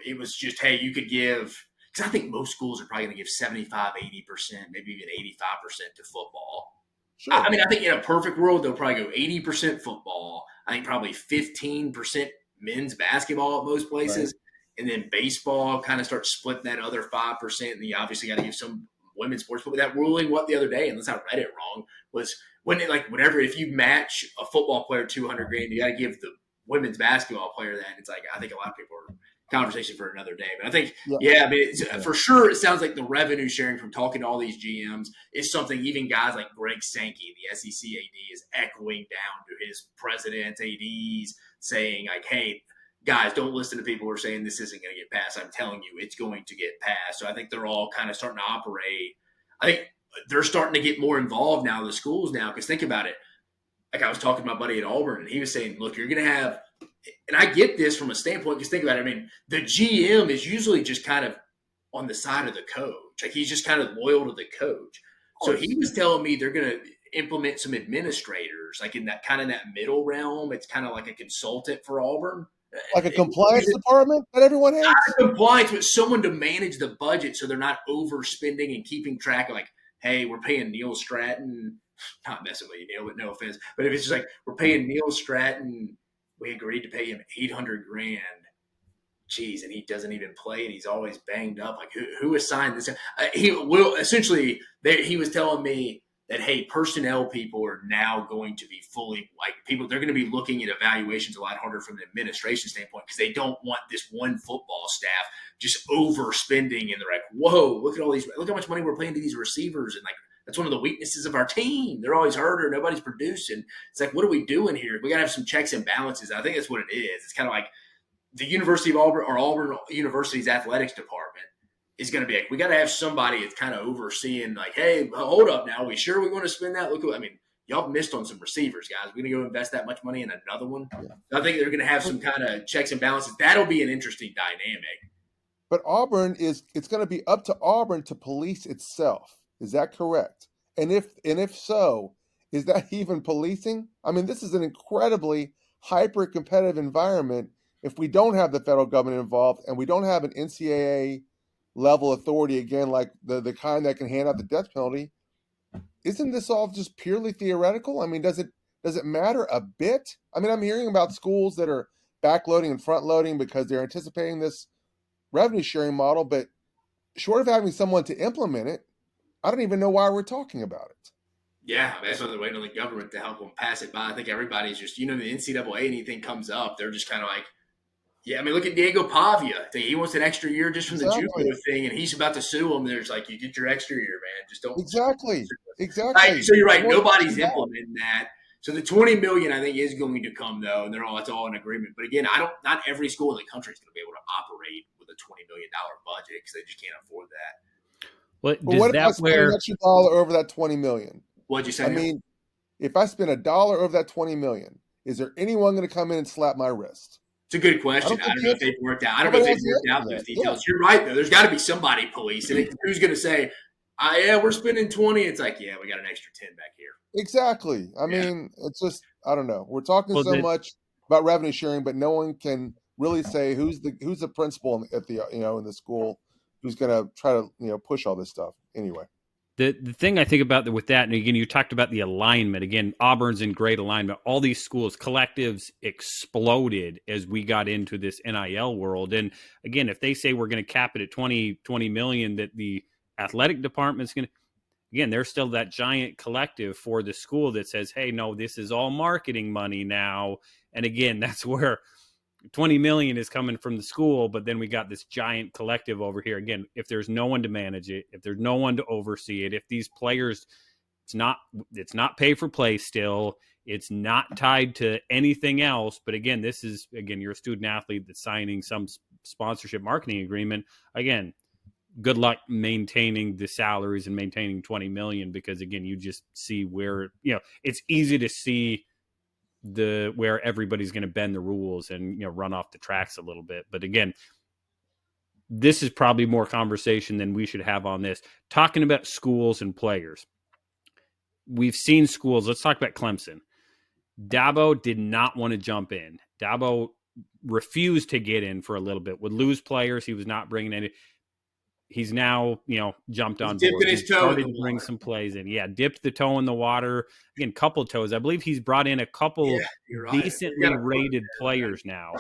it was just, hey, you could give, because I think most schools are probably going to give 75, 80%, maybe even 85% to football. Sure. I think in a perfect world, they'll probably go 80% football. I think probably 15% men's basketball at most places. Right. And then baseball kind of starts splitting that other 5%. And you obviously got to give some women's sports. But that ruling, what the other day, unless I read it wrong, was when whatever, if you match a football player $200,000, you got to give the women's basketball player that. It's like, I think a lot of people are conversation for another day. But I think, for sure, it sounds like the revenue sharing from talking to all these GMs is something even guys like Greg Sankey, the SEC AD, is echoing down to his presidents, ADs, saying like, hey, guys, don't listen to people who are saying this isn't going to get passed. I'm telling you, it's going to get passed. So I think they're all kind of starting to operate. I think they're starting to get more involved now, the schools now, because think about it. Like I was talking to my buddy at Auburn, and he was saying, look, you're going to have – and I get this from a standpoint, because think about it. The GM is usually just kind of on the side of the coach. Like he's just kind of loyal to the coach. So he was telling me they're going to implement some administrators, like in that kind of that middle realm. It's kind of like a consultant for Auburn. Like a compliance department that everyone hates? Not compliance, but someone to manage the budget so they're not overspending and keeping track of like, hey, we're paying Neil Stratton. Not messing with you, Neil, but no offense. But if it's just like we're paying Neil Stratton, we agreed to pay him $800,000. Geez, and he doesn't even play, and he's always banged up. Like who assigned this? He will essentially. He was telling me that hey, personnel people are now going to be fully like people. They're going to be looking at evaluations a lot harder from an administration standpoint because they don't want this one football staff just overspending. And they're like, whoa, look at all these. Look how much money we're paying to these receivers, and like. That's one of the weaknesses of our team. They're always hurt or nobody's producing. It's like, what are we doing here? We got to have some checks and balances. I think that's what it is. It's kind of like the University of Auburn or Auburn University's athletics department is going to be like, we got to have somebody that's kind of overseeing like, hey, hold up now. Are we sure we want to spend that? Y'all missed on some receivers, guys. We're going to go invest that much money in another one. Yeah. I think they're going to have some kind of checks and balances. That'll be an interesting dynamic. But it's going to be up to Auburn to police itself. Is that correct? And if so, is that even policing? This is an incredibly hyper-competitive environment if we don't have the federal government involved and we don't have an NCAA level authority, again, like the kind that can hand out the death penalty. Isn't this all just purely theoretical? Does it matter a bit? I'm hearing about schools that are backloading and front-loading because they're anticipating this revenue sharing model, but short of having someone to implement it, I don't even know why we're talking about it. Yeah, that's why they're waiting on the government to help them pass it by. I think everybody's just, the NCAA, anything comes up, they're just kind of like, yeah, look at Diego Pavia. He wants an extra year just from the judo thing, and he's about to sue him. There's like, you get your extra year, man. Just don't. Exactly. Right, so you're right. Nobody's implementing that. So the $20 million, I think, is going to come, though, and it's all in agreement. But again, not every school in the country is going to be able to operate with a $20 million budget because they just can't afford that. What if I spend an extra dollar over that $20 million? What'd you say? If I spend $1 over that $20 million, is there anyone going to come in and slap my wrist? It's a good question. I don't know if they've worked out. Those details. Yeah. You're right, though. There's got to be somebody policing it. Who's going to say, we're spending 20. It's like, yeah, we got an extra 10 back here. Exactly. It's just, I don't know. We're talking much about revenue sharing, but no one can really say who's the principal at the in the school who's going to try to push all this stuff anyway. The thing I think about with that, and again, you talked about the alignment. Again, Auburn's in great alignment. All these schools, collectives exploded as we got into this NIL world. And again, if they say we're going to cap it at 20 million, that the athletic department's going to, again, there's still that giant collective for the school that says, hey, no, this is all marketing money now. And again, that's where 20 million is coming from the school, but then we got this giant collective over here. Again, if there's no one to manage it, if there's no one to oversee it, if these players, it's not pay for play still, it's not tied to anything else. But again, this is, again, you're a student athlete that's signing some sponsorship marketing agreement. Again, good luck maintaining the salaries and maintaining 20 million, because again, you just see where, it's easy to see where everybody's going to bend the rules and, run off the tracks a little bit. But again, this is probably more conversation than we should have on this. Talking about schools and players. We've seen schools. Let's talk about Clemson. Dabo did not want to jump in. Dabo refused to get in for a little bit. Would lose players. He was not bringing any. He's now, jumped on board. Dipping his toe in the to bring some plays in. Yeah, dipped the toe in the water. Again, couple toes. I believe he's brought in a couple decently rated players now.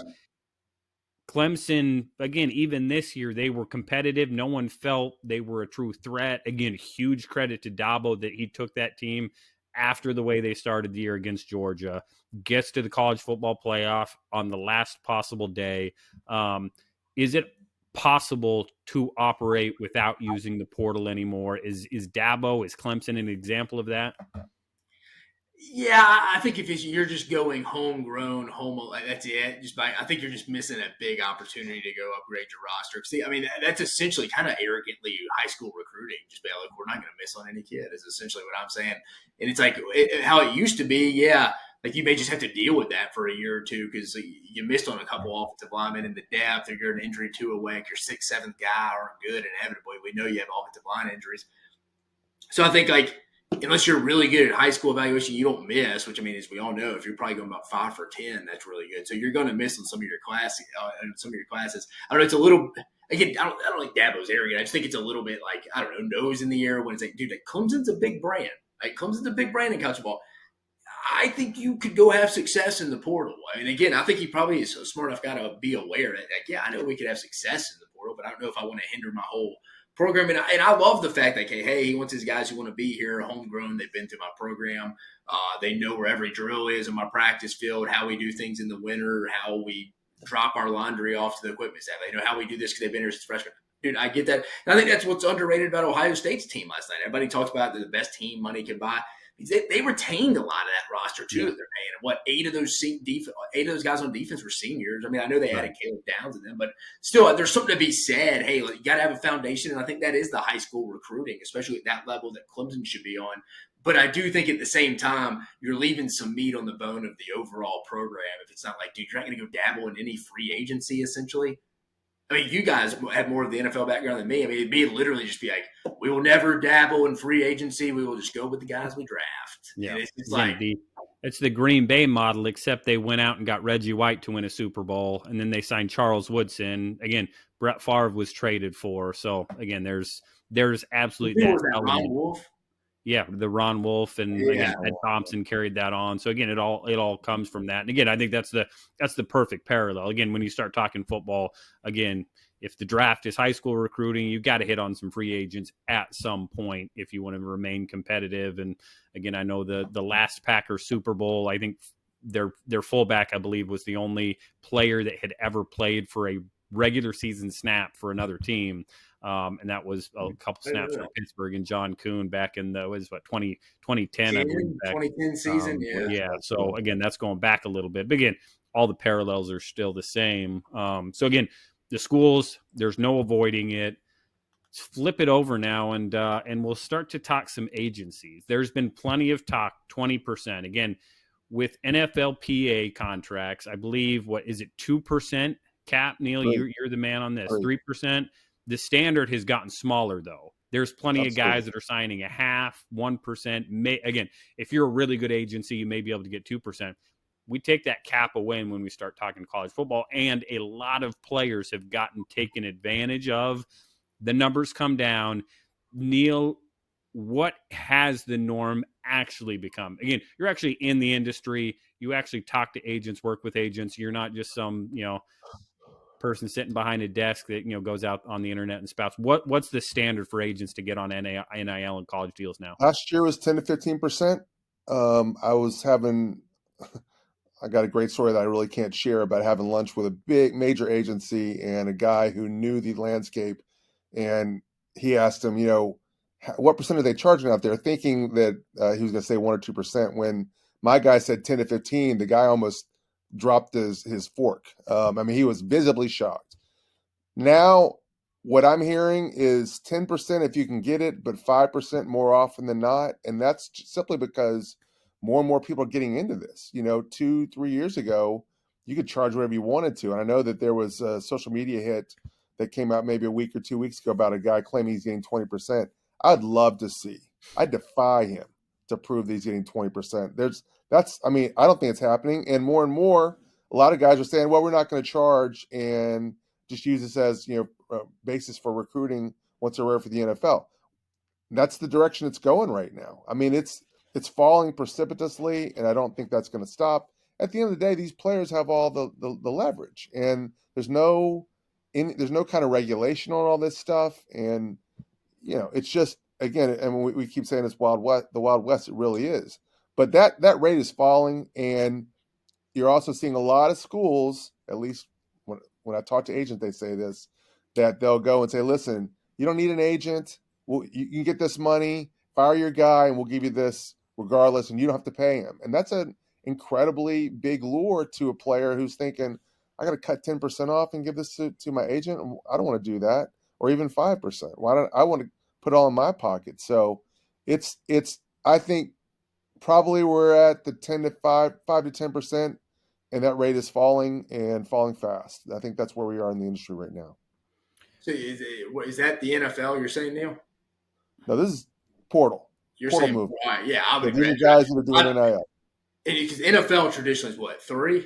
Clemson, again, even this year, they were competitive. No one felt they were a true threat. Again, huge credit to Dabo that he took that team after the way they started the year against Georgia, gets to the college football playoff on the last possible day. Is it possible to operate without using the portal anymore? Is Clemson an example of that? Yeah, I think if you're just going homegrown, that's it. I think you're just missing a big opportunity to go upgrade your roster. See, I mean, that's essentially kind of arrogantly high school recruiting. Just be like, look, we're not going to miss on any kid. Is essentially what I'm saying. And it's like how it used to be. Yeah, like you may just have to deal with that for a year or two because you missed on a couple offensive linemen in the depth, or you're an injury to a week. Your 6th, 7th guy aren't good. Inevitably, we know you have offensive line injuries. So I think unless you're really good at high school evaluation, you don't miss, which I mean, as we all know, if you're probably going about 5 for 10, that's really good. So you're going to miss on some of your classes. I don't know. It's a little, again, I don't like Dabo's arrogant. I just think it's a little bit like, I don't know, nose in the air when it's like, dude, Clemson's a big brand. Clemson's a big brand in college football. I think you could go have success in the portal. I mean, again, I think he probably is a smart enough guy to be aware that, yeah, I know we could have success in the portal, but I don't know if I want to hinder my whole program. And I love the fact that, hey, he wants his guys who want to be here, homegrown. They've been through my program. They know where every drill is in my practice field, how we do things in the winter, how we drop our laundry off to the equipment staff. They know how we do this because they've been here since freshman. Dude, I get that. And I think that's what's underrated about Ohio State's team last night. Everybody talks about the best team money can buy. They retained a lot of that roster too. That they're paying. What 8 of those guys on defense were seniors. I mean, I know they added Caleb Downs in them, but still, there's something to be said. Hey, you got to have a foundation, and I think that is the high school recruiting, especially at that level that Clemson should be on. But I do think at the same time, you're leaving some meat on the bone of the overall program. If it's not like, dude, you're not going to go dabble in any free agency, essentially. I mean, you guys have more of the NFL background than me. I mean, it'd be literally just be like, we will never dabble in free agency. We will just go with the guys we draft. Yeah, it's it's the Green Bay model, except they went out and got Reggie White to win a Super Bowl, and then they signed Charles Woodson. Again, Brett Favre was traded for. So again, there's absolutely that Ron Wolf. Yeah, the Ron Wolf and again, Ed Thompson carried that on. So again, it all comes from that. And again, I think that's the perfect parallel. Again, when you start talking football, again, if the draft is high school recruiting, you've got to hit on some free agents at some point if you want to remain competitive. And again, I know the last Packers Super Bowl, I think their fullback, I believe, was the only player that had ever played for a regular season snap for another team. And that was a couple snaps for Pittsburgh and John Kuhn back in the 2010, I believe. 2010 season, yeah. So again, that's going back a little bit. But again, all the parallels are still the same. So again, the schools, there's no avoiding it. Let's flip it over now, and we'll start to talk some agencies. There's been plenty of talk, 20%. Again, with NFLPA contracts, I believe, what is it, 2% cap? Neil, right. You're the man on this. Right. 3%. The standard has gotten smaller, though. There's plenty of guys that are signing a half, 1%. Again, if you're a really good agency, you may be able to get 2%. We take that cap away when we start talking college football, and a lot of players have taken advantage of. The numbers come down. Neil, what has the norm actually become? Again, you're actually in the industry. You actually talk to agents, work with agents. You're not just some, person sitting behind a desk that goes out on the internet and spouts. What's the standard for agents to get on NIL and college deals now? Last year was 10 to 15%. I got a great story that I really can't share about having lunch with a big major agency and a guy who knew the landscape. And he asked him, what percent are they charging out there? Thinking that he was going to say 1 or 2%. When my guy said 10 to 15, the guy almost dropped his fork. He was visibly shocked. Now, what I'm hearing is 10% if you can get it, but 5% more often than not. And that's simply because more and more people are getting into this. 2-3 years ago, you could charge whatever you wanted to. And I know that there was a social media hit that came out maybe a week or 2 weeks ago about a guy claiming he's getting 20%. I'd love to see. I defy him to prove that he's getting 20%. I don't think it's happening. And more, a lot of guys are saying, well, we're not going to charge and just use this as, basis for recruiting once they're ready for the NFL. That's the direction it's going right now. It's falling precipitously, and I don't think that's going to stop. At the end of the day, these players have all the leverage, and there's no kind of regulation on all this stuff. And it's just, again, and we keep saying it's the Wild West. It really is. But that rate is falling, and you're also seeing a lot of schools, at least when I talk to agents, they say this, that they'll go and say, listen, you don't need an agent. You can get this money, fire your guy, and we'll give you this regardless, and you don't have to pay him. And that's an incredibly big lure to a player who's thinking, I got to cut 10% off and give this to my agent. I don't want to do that, or even 5%. Why don't I want to put it all in my pocket? So it's I think probably we're at the 5 to 10%, and that rate is falling and falling fast. I think that's where we are in the industry right now. So is that the NFL you're saying, Neil? No, this is portal. You're portal saying, movement. right? Yeah, I would agree. These guys that are doing NIL. Because NFL traditionally is what, 3?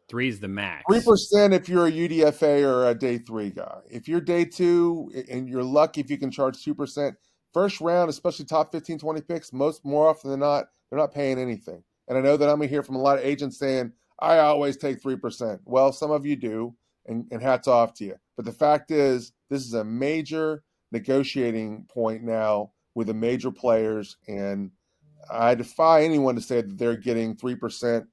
3 is the max. 3% if you're a UDFA or a day 3 guy. If you're day 2 and you're lucky if you can charge 2%, first round, especially top 15, 20 picks, more often than not, they're not paying anything. And I know that I'm going to hear from a lot of agents saying, I always take 3%. Well, some of you do, and hats off to you. But the fact is, this is a major negotiating point now with the major players, and I defy anyone to say that they're getting 3%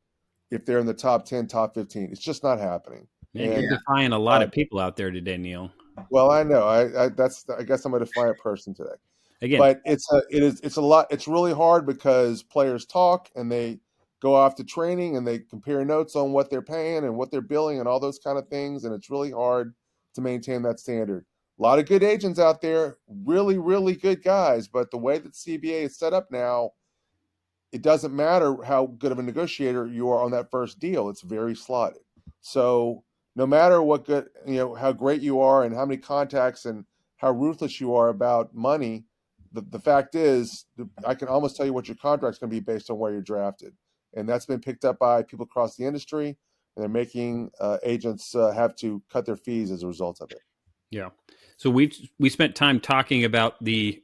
if they're in the top 10, top 15. It's just not happening. Man, you're defying a lot of people out there today, Neil. Well, I know. I guess I'm a defiant person today. Again, but it's a lot. It's really hard because players talk and they go off to training and they compare notes on what they're paying and what they're billing and all those kind of things. And it's really hard to maintain that standard. A lot of good agents out there, really, really good guys. But the way that CBA is set up now, it doesn't matter how good of a negotiator you are on that first deal. It's very slotted. So no matter what good, how great you are and how many contacts and how ruthless you are about money, the fact is, I can almost tell you what your contract's going to be based on where you're drafted. And that's been picked up by people across the industry, and they're making agents have to cut their fees as a result of it. Yeah. So we spent time talking about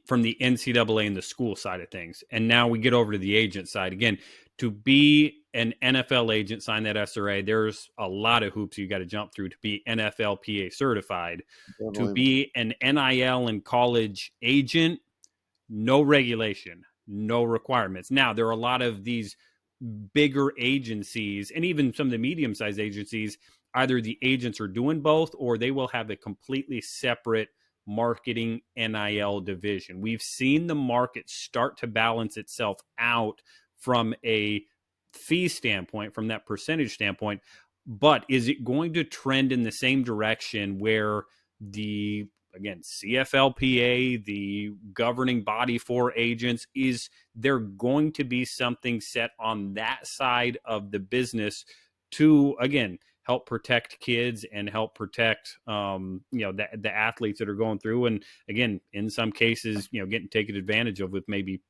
from the NCAA and the school side of things. And now we get over to the agent side. Again, to be an NFL agent, sign that SRA, there's a lot of hoops you got to jump through to be NFLPA certified. To be an NIL and college agent, no regulation, no requirements. Now, there are a lot of these bigger agencies and even some of the medium-sized agencies, either the agents are doing both or they will have a completely separate marketing NIL division. We've seen the market start to balance itself out from a fee standpoint, from that percentage standpoint. But is it going to trend in the same direction where again, CFLPA, the governing body for agents, is there going to be something set on that side of the business to, again, help protect kids and help protect, the athletes that are going through. And again, in some cases, getting taken advantage of with maybe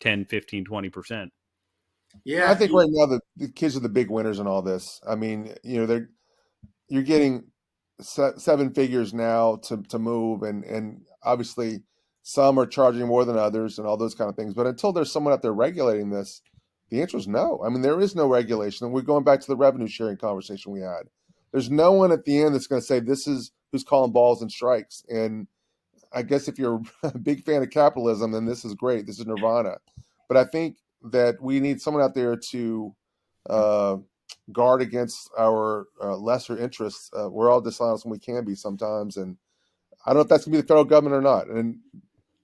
10, 15, 20%. Yeah. I think right now the kids are the big winners in all this. I mean, you're getting 7 figures now to move. And obviously some are charging more than others and all those kind of things. But until there's someone out there regulating this, the answer is no. I mean, there is no regulation. And we're going back to the revenue sharing conversation we had. there's no one at the end that's going to say this is who's calling balls and strikes. And I guess if you're a big fan of capitalism, then this is great. This is nirvana. But I think that we need someone out there to guard against our lesser interests. We're all dishonest when we can be sometimes, and I don't know if that's going to be the federal government or not. And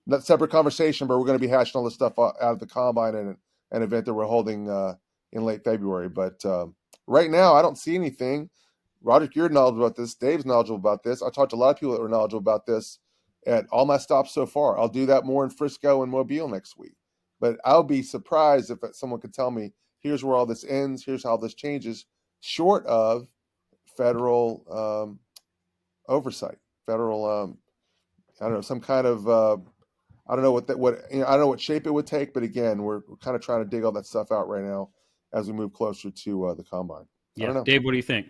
that's a separate conversation, but we're going to be hashing all this stuff out of the combine and an event that we're holding in late February. But right now, I don't see anything. Roger, you're knowledgeable about this. Dave's knowledgeable about this. I talked to a lot of people that were knowledgeable about this at all my stops so far. I'll do that more in Frisco and Mobile next week. But I'll be surprised if someone could tell me, here's where all this ends, here's how this changes, short of federal oversight, federal, I don't know, some kind of, I don't know I don't know what shape it would take. But again, we're kind of trying to dig all that stuff out right now as we move closer to the combine. I don't know. Dave, what do you think?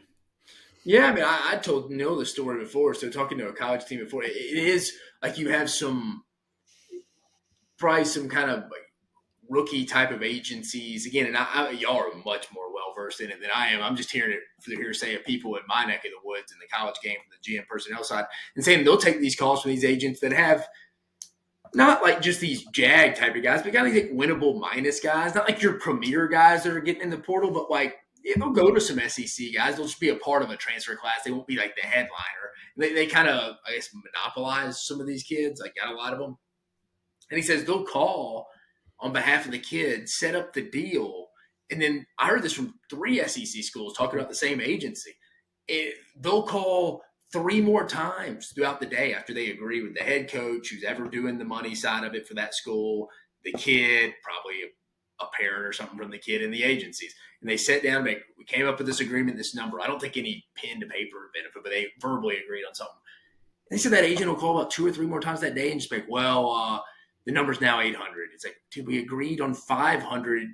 Yeah, I mean, I told Neil the story before. So talking to a college team before, it is like you have probably some kind of like rookie type of agencies again, and y'all are much more well versed in it than I am. I'm just hearing it for the hearsay of people in my neck of the woods in the college game from the GM personnel side, and saying they'll take these calls from these agents that have not like just these jag type of guys, but kind of like winnable minus guys, not like your premier guys that are getting in the portal, but like they'll go to some SEC guys. They'll just be a part of a transfer class. They won't be like the headliner. They kind of, I guess, monopolize some of these kids. Like got a lot of them. And he says they'll call on behalf of the kids, set up the deal. And then I heard this from 3 SEC schools talking about the same agency. They'll call 3 more times throughout the day after they agree with the head coach who's ever doing the money side of it for that school, the kid, probably a parent or something from the kid and the agencies. And they sat down and we came up with this agreement, this number. I don't think any pen to paper benefit, but they verbally agreed on something. And they said that agent will call about 2 or 3 more times that day and just be like, well, the number's now 800. It's like, dude, we agreed on 500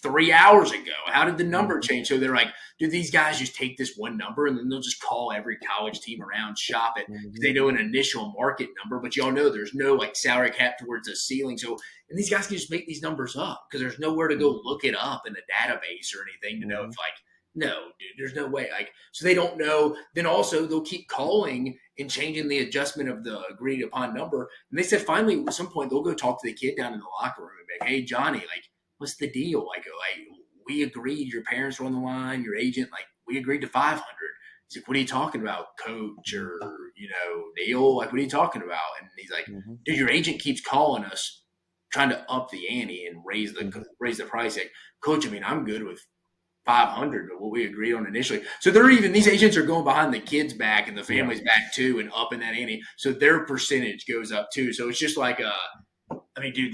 3 hours ago. How did the number change? So they're like, do these guys just take this one number and then they'll just call every college team around, shop it? Because they know an initial market number, but y'all know there's no like salary cap towards a ceiling. So, and these guys can just make these numbers up because there's nowhere to go look it up in a database or anything to know if like, no, dude, there's no way. Like, so they don't know. Then also they'll keep calling and changing the adjustment of the agreed upon number. And they said finally at some point they'll go talk to the kid down in the locker room and be like, hey, Johnny, like, what's the deal? Like we agreed, your parents were on the line, your agent, like we agreed to 500. He's like, what are you talking about, coach or, Neil? Like, what are you talking about? And he's like, dude, your agent keeps calling us trying to up the ante and raise the price. Like, coach, I mean, I'm good with 500, but what we agreed on initially. So these agents are going behind the kids' back and the family's back too and upping that ante. So their percentage goes up too. So it's just like, I mean, dude,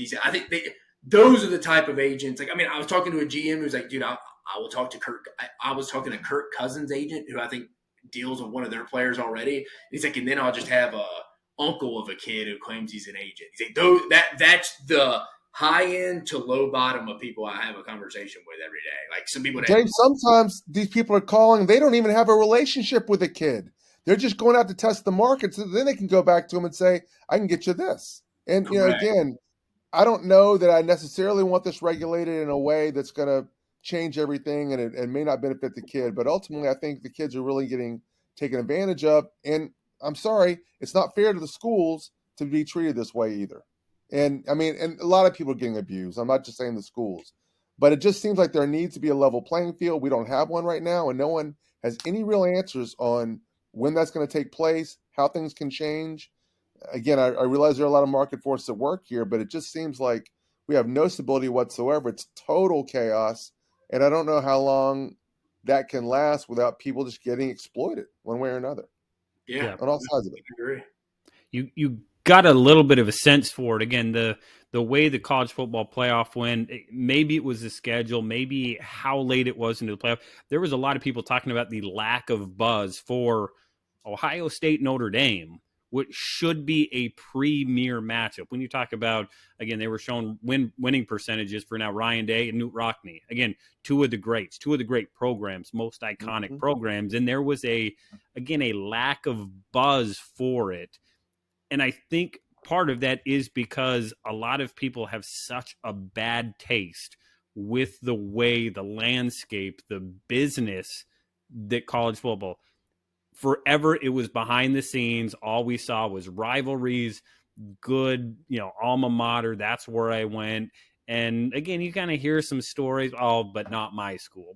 those are the type of agents. Like, I mean, I was talking to a GM who's like, dude, I will talk to Kirk. I was talking to Kirk Cousins' agent who I think deals with one of their players already. And he's like, and then I'll just have a uncle of a kid who claims he's an agent. He's like, that's the high end to low bottom of people I have a conversation with every day. Like some people, Dave, sometimes these people are calling, they don't even have a relationship with a kid. They're just going out to test the market, so then they can go back to them and say, I can get you this. And again, I don't know that I necessarily want this regulated in a way that's going to change everything and may not benefit the kid. But ultimately, I think the kids are really getting taken advantage of. And I'm sorry, it's not fair to the schools to be treated this way either. And I mean, and a lot of people are getting abused. I'm not just saying the schools, but it just seems like there needs to be a level playing field. We don't have one right now, and no one has any real answers on when that's going to take place, how things can change. Again, I realize there are a lot of market forces at work here, but it just seems like we have no stability whatsoever. It's total chaos, and I don't know how long that can last without people just getting exploited one way or another. Yeah, on all sides of it. I agree. You got a little bit of a sense for it. Again, the way the college football playoff went, maybe it was the schedule, maybe how late it was into the playoff. There was a lot of people talking about the lack of buzz for Ohio State Notre Dame, which should be a premier matchup. When you talk about, again, they were showing winning percentages for now Ryan Day and Newt Rockne. Again, two of the great programs, most iconic programs. And there was a lack of buzz for it. And I think part of that is because a lot of people have such a bad taste with the way the landscape, the business that college football, forever it was behind the scenes. All we saw was rivalries, good, alma mater. That's where I went. And again, you kind of hear some stories. Oh, but not my school.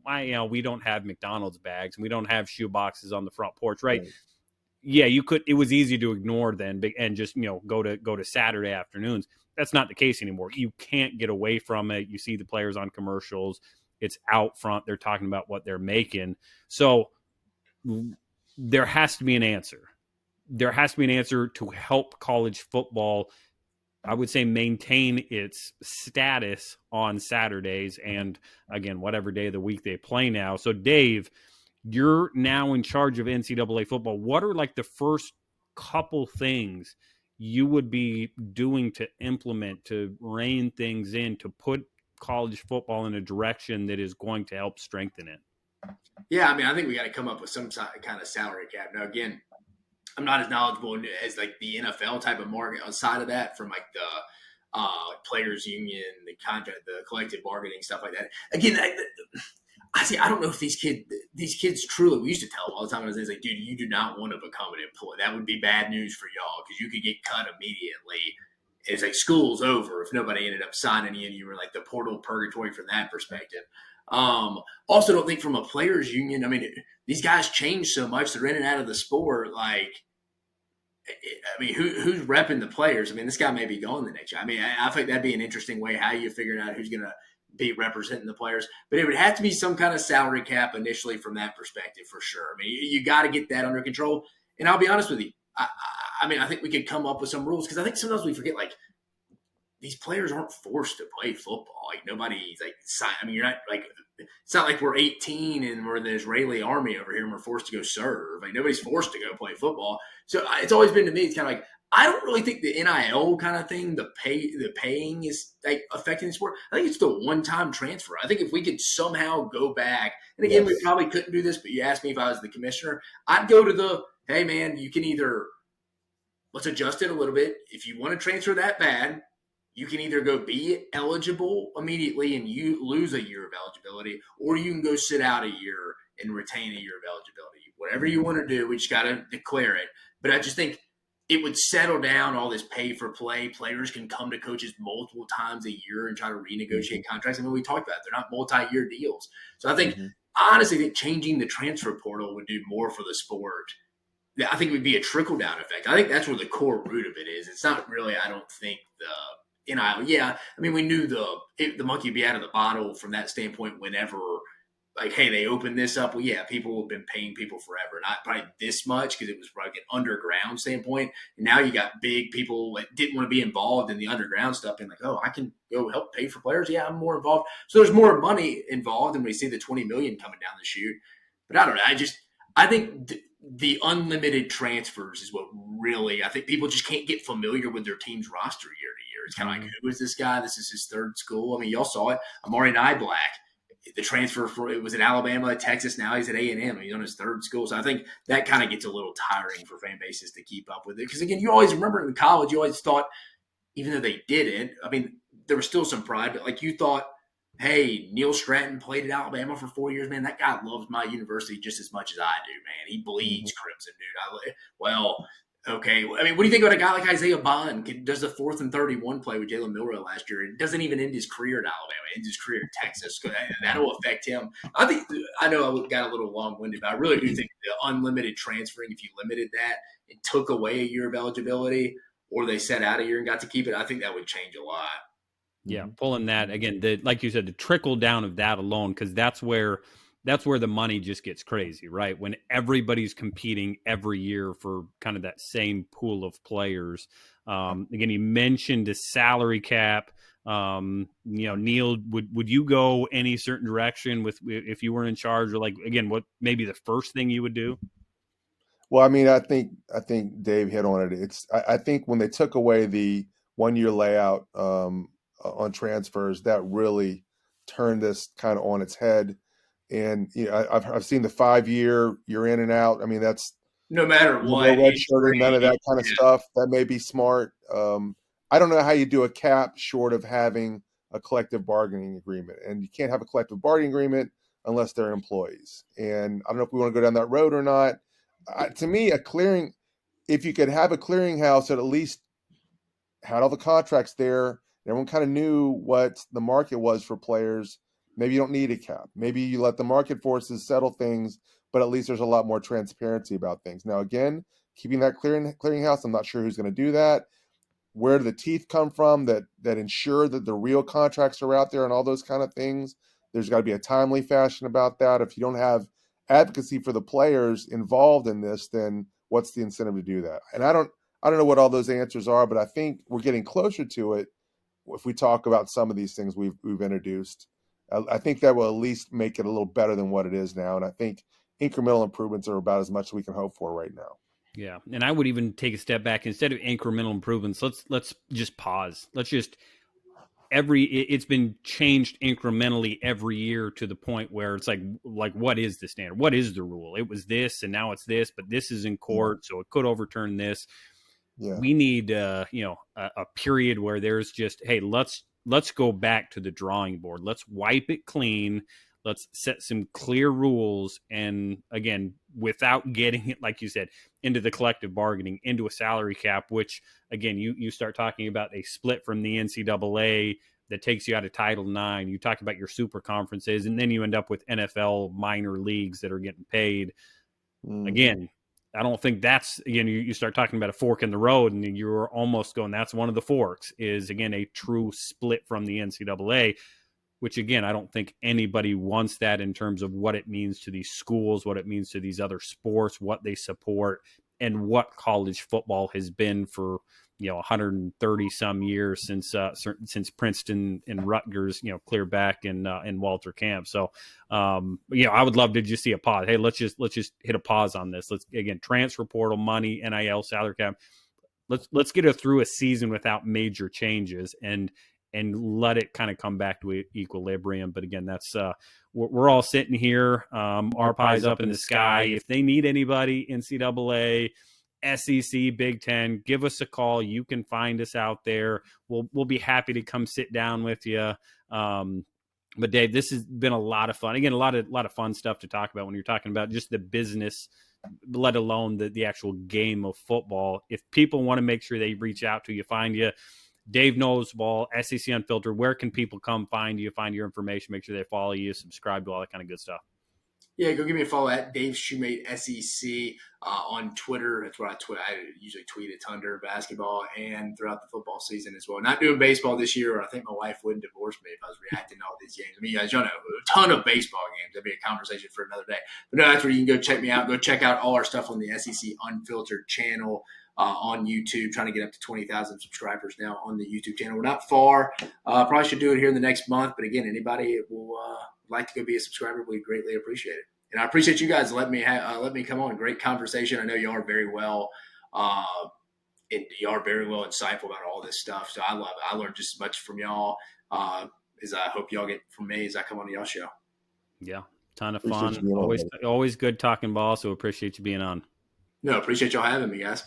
We don't have McDonald's bags and we don't have shoe boxes on the front porch, right? Yeah, you could. It was easy to ignore then and just go to Saturday afternoons. That's not the case anymore. You can't get away from it. You see the players on commercials. It's out front. They're talking about what they're making. So there has to be an answer. There has to be an answer to help college football, I would say, maintain its status on Saturdays and, again, whatever day of the week they play now. So, Dave, you're now in charge of NCAA football. What are like the first couple things you would be doing to implement, to rein things in, to put college football in a direction that is going to help strengthen it? Yeah, I mean, I think we got to come up with some kind of salary cap. Now, again, I'm not as knowledgeable as like the NFL type of market outside of that, from like the players union, the contract, the collective bargaining, stuff like that. Again, I don't know if these kids truly, we used to tell them all the time, it's like, dude, you do not want to become an employee. That would be bad news for y'all because you could get cut immediately. It's like school's over if nobody ended up signing you and you were like the portal purgatory from that perspective. Also don't think from a players union, I mean, these guys change so much. They're in and out of the sport. Like, I mean, who's repping the players? I mean, this guy may be going the next year. I mean, I think that'd be an interesting way how you figure out who's going to be representing the players. But it would have to be some kind of salary cap initially from that perspective for sure. I mean, you got to get that under control. And I'll be honest with you. I mean, I think we could come up with some rules because I think sometimes we forget, like, these players aren't forced to play football. Like, nobody's like, I mean, you're not like, it's not like we're 18 and we're the Israeli army over here and we're forced to go serve. Like, nobody's forced to go play football. So it's always been to me, it's kind of like, I don't really think the NIL kind of thing, the paying is like affecting the sport. I think it's the one-time transfer. I think if we could somehow go back, and again, we probably couldn't do this, but you asked me if I was the commissioner, I'd go to the, hey man, you can either, let's adjust it a little bit. If you want to transfer that bad, you can either go be eligible immediately and you lose a year of eligibility, or you can go sit out a year and retain a year of eligibility. Whatever you want to do, we just got to declare it. But I just think it would settle down all this pay for play. Players can come to coaches multiple times a year and try to renegotiate contracts. I mean, we talked about it. They're not multi-year deals. So I think, honestly, I think changing the transfer portal would do more for the sport. I think it would be a trickle-down effect. I think that's where the core root of it is. It's not really, I don't think, the NIL. Yeah, I mean, we knew the monkey would be out of the bottle from that standpoint whenever, like, hey, they opened this up. Well, yeah, people have been paying people forever. Not probably this much because it was like an underground standpoint. And now you got big people that didn't want to be involved in the underground stuff and like, oh, I can go help pay for players. Yeah, I'm more involved. So there's more money involved, and we see the $20 million coming down the chute. But I don't know. I think the unlimited transfers is what really, I think people just can't get familiar with their team's roster year to year. It's kind of like, who is this guy? This is his third school. I mean, y'all saw it. Amari Black. The transfer it was at Alabama, Texas. Now he's at A&M. He's on his third school. So I think that kind of gets a little tiring for fan bases to keep up with it. Because, again, you always remember in college, you always thought, even though they didn't, I mean, there was still some pride. But, like, you thought, hey, Neil Stratton played at Alabama for 4 years. Man, that guy loves my university just as much as I do, man. He bleeds crimson, dude. Okay. I mean, what do you think about a guy like Isaiah Bond? Does the 4th and 31 play with Jalen Milroe last year? It doesn't even end his career at Alabama. It ends his career at Texas. That'll affect him. I know I got a little long-winded, but I really do think the unlimited transferring, if you limited that, it took away a year of eligibility, or they set out a year and got to keep it, I think that would change a lot. Yeah, pulling that, again, like you said, the trickle down of that alone, because that's where the money just gets crazy, right? When everybody's competing every year for kind of that same pool of players. Again, you mentioned a salary cap. Neil, would you go any certain direction if you were in charge, or like, again, what maybe the first thing you would do? Well, I mean, I think Dave hit on it. I think when they took away the 1 year layout on transfers, that really turned this kind of on its head. And I've seen the 5 year, you're in and out. I mean, that's no matter what. Redshirting, none of that kind of stuff. That may be smart. I don't know how you do a cap short of having a collective bargaining agreement, and you can't have a collective bargaining agreement unless they're employees. And I don't know if we want to go down that road or not. To me, if you could have a clearinghouse that at least had all the contracts there, everyone kind of knew what the market was for players. Maybe you don't need a cap. Maybe you let the market forces settle things, but at least there's a lot more transparency about things. Now, again, keeping that clearinghouse, I'm not sure who's going to do that. Where do the teeth come from that ensure that the real contracts are out there and all those kind of things? There's got to be a timely fashion about that. If you don't have advocacy for the players involved in this, then what's the incentive to do that? And I don't know what all those answers are, but I think we're getting closer to it if we talk about some of these things we've introduced. I think that will at least make it a little better than what it is now. And I think incremental improvements are about as much as we can hope for right now. Yeah, and I would even take a step back. Instead of incremental improvements, let's just pause. Let's just it's been changed incrementally every year to the point where it's like what is the standard? What is the rule? It was this, and now it's this, but this is in court, so it could overturn this. Yeah. We need a period where there's just, hey, let's go back to the drawing board. Let's wipe it clean. Let's set some clear rules. And again, without getting it, like you said, into the collective bargaining, into a salary cap, which again, you start talking about a split from the NCAA that takes you out of Title IX. You talk about your super conferences, and then you end up with NFL minor leagues that are getting paid. Again, I don't think that's, again, you start talking about a fork in the road, and you're almost going, that's one of the forks, is again a true split from the NCAA, which again, I don't think anybody wants that in terms of what it means to these schools, what it means to these other sports, what they support, and what college football has been for 130 some years since Princeton and Rutgers, clear back in Walter Camp. So, I would love to just see a pause. Hey, let's just hit a pause on this. Let's, again, transfer portal, money, NIL, salary cap. Let's get through a season without major changes and let it kind of come back to equilibrium. But again, that's we're all sitting here, our pies up in the sky. If they need anybody, NCAA, SEC, Big Ten, give us a call. You can find us out there. We'll be happy to come sit down with you. But Dave, this has been a lot of fun. Again, a lot of fun stuff to talk about when you're talking about just the business, let alone the actual game of football. If people want to make sure they reach out to you, find you, Dave Knows Ball, SEC Unfiltered, where can people come find you, find your information, make sure they follow you, subscribe to all that kind of good stuff? Yeah, go give me a follow at Dave Shumate SEC on Twitter. That's where I usually tweet a ton during basketball and throughout the football season as well. Not doing baseball this year, or I think my wife wouldn't divorce me if I was reacting to all these games. I mean, as y'all know, a ton of baseball games. That'd be a conversation for another day. But no, that's where you can go check me out. Go check out all our stuff on the SEC Unfiltered channel. On YouTube, trying to get up to 20,000 subscribers now on the YouTube channel. We're not far. Probably should do it here in the next month. But again, anybody will like to go be a subscriber, we greatly appreciate it. And I appreciate you guys letting me come on. Great conversation. I know you are very well, and you are very well insightful about all this stuff. So I love it. I learned just as much from y'all as I hope y'all get from me as I come on y'all show. Yeah, ton of fun. Always good talking ball. So appreciate you being on. No, appreciate y'all having me, guys.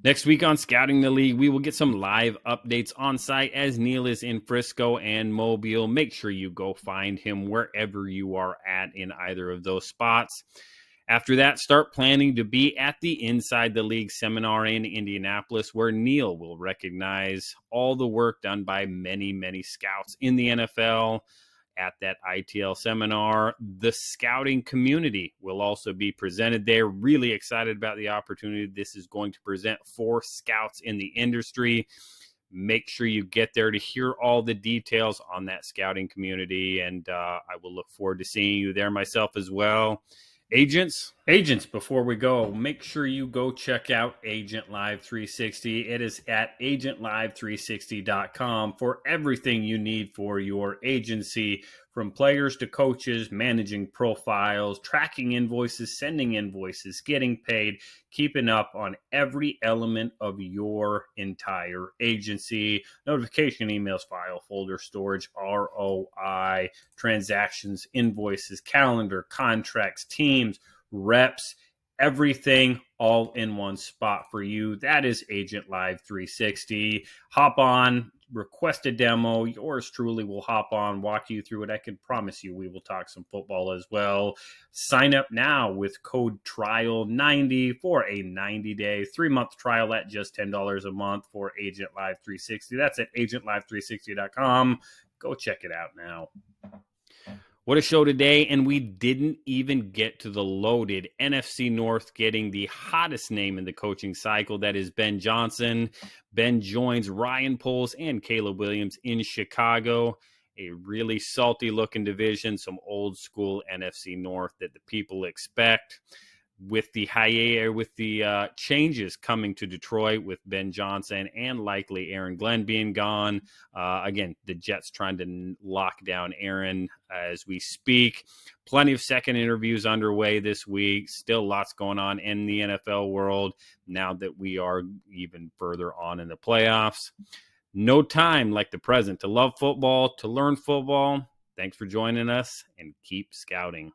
Next week on Scouting the League, we will get some live updates on site as Neil is in Frisco and Mobile. Make sure you go find him wherever you are at in either of those spots. After that, start planning to be at the Inside the League seminar in Indianapolis, where Neil will recognize all the work done by many, many scouts in the NFL. At that ITL seminar, the scouting community will also be presented there. Really excited about the opportunity this is going to present for scouts in the industry. Make sure you get there to hear all the details on that scouting community, and I will look forward to seeing you there myself as well. Agents, before we go, make sure you go check out Agent Live 360. It is at agentlive360.com for everything you need for your agency, from players to coaches, managing profiles, tracking invoices, sending invoices, getting paid, keeping up on every element of your entire agency. Notification emails, file folder storage, ROI, transactions, invoices, calendar, contracts, teams, reps, everything all in one spot for you. That is Agent Live 360. Hop on, request a demo. Yours truly will hop on, walk you through it. I can promise you we will talk some football as well. Sign up now with code TRIAL90 for a 90-day, 3-month trial at just $10 a month for Agent Live 360. That's at agentlive360.com. Go check it out now. What a show today, and we didn't even get to the loaded NFC North getting the hottest name in the coaching cycle. That is Ben Johnson. Ben joins Ryan Poles and Caleb Williams in Chicago. A really salty-looking division, some old-school NFC North that the people expect. With the changes coming to Detroit with Ben Johnson and likely Aaron Glenn being gone. Again, the Jets trying to lock down Aaron as we speak. Plenty of second interviews underway this week. Still lots going on in the NFL world now that we are even further on in the playoffs. No time like the present to love football, to learn football. Thanks for joining us, and keep scouting.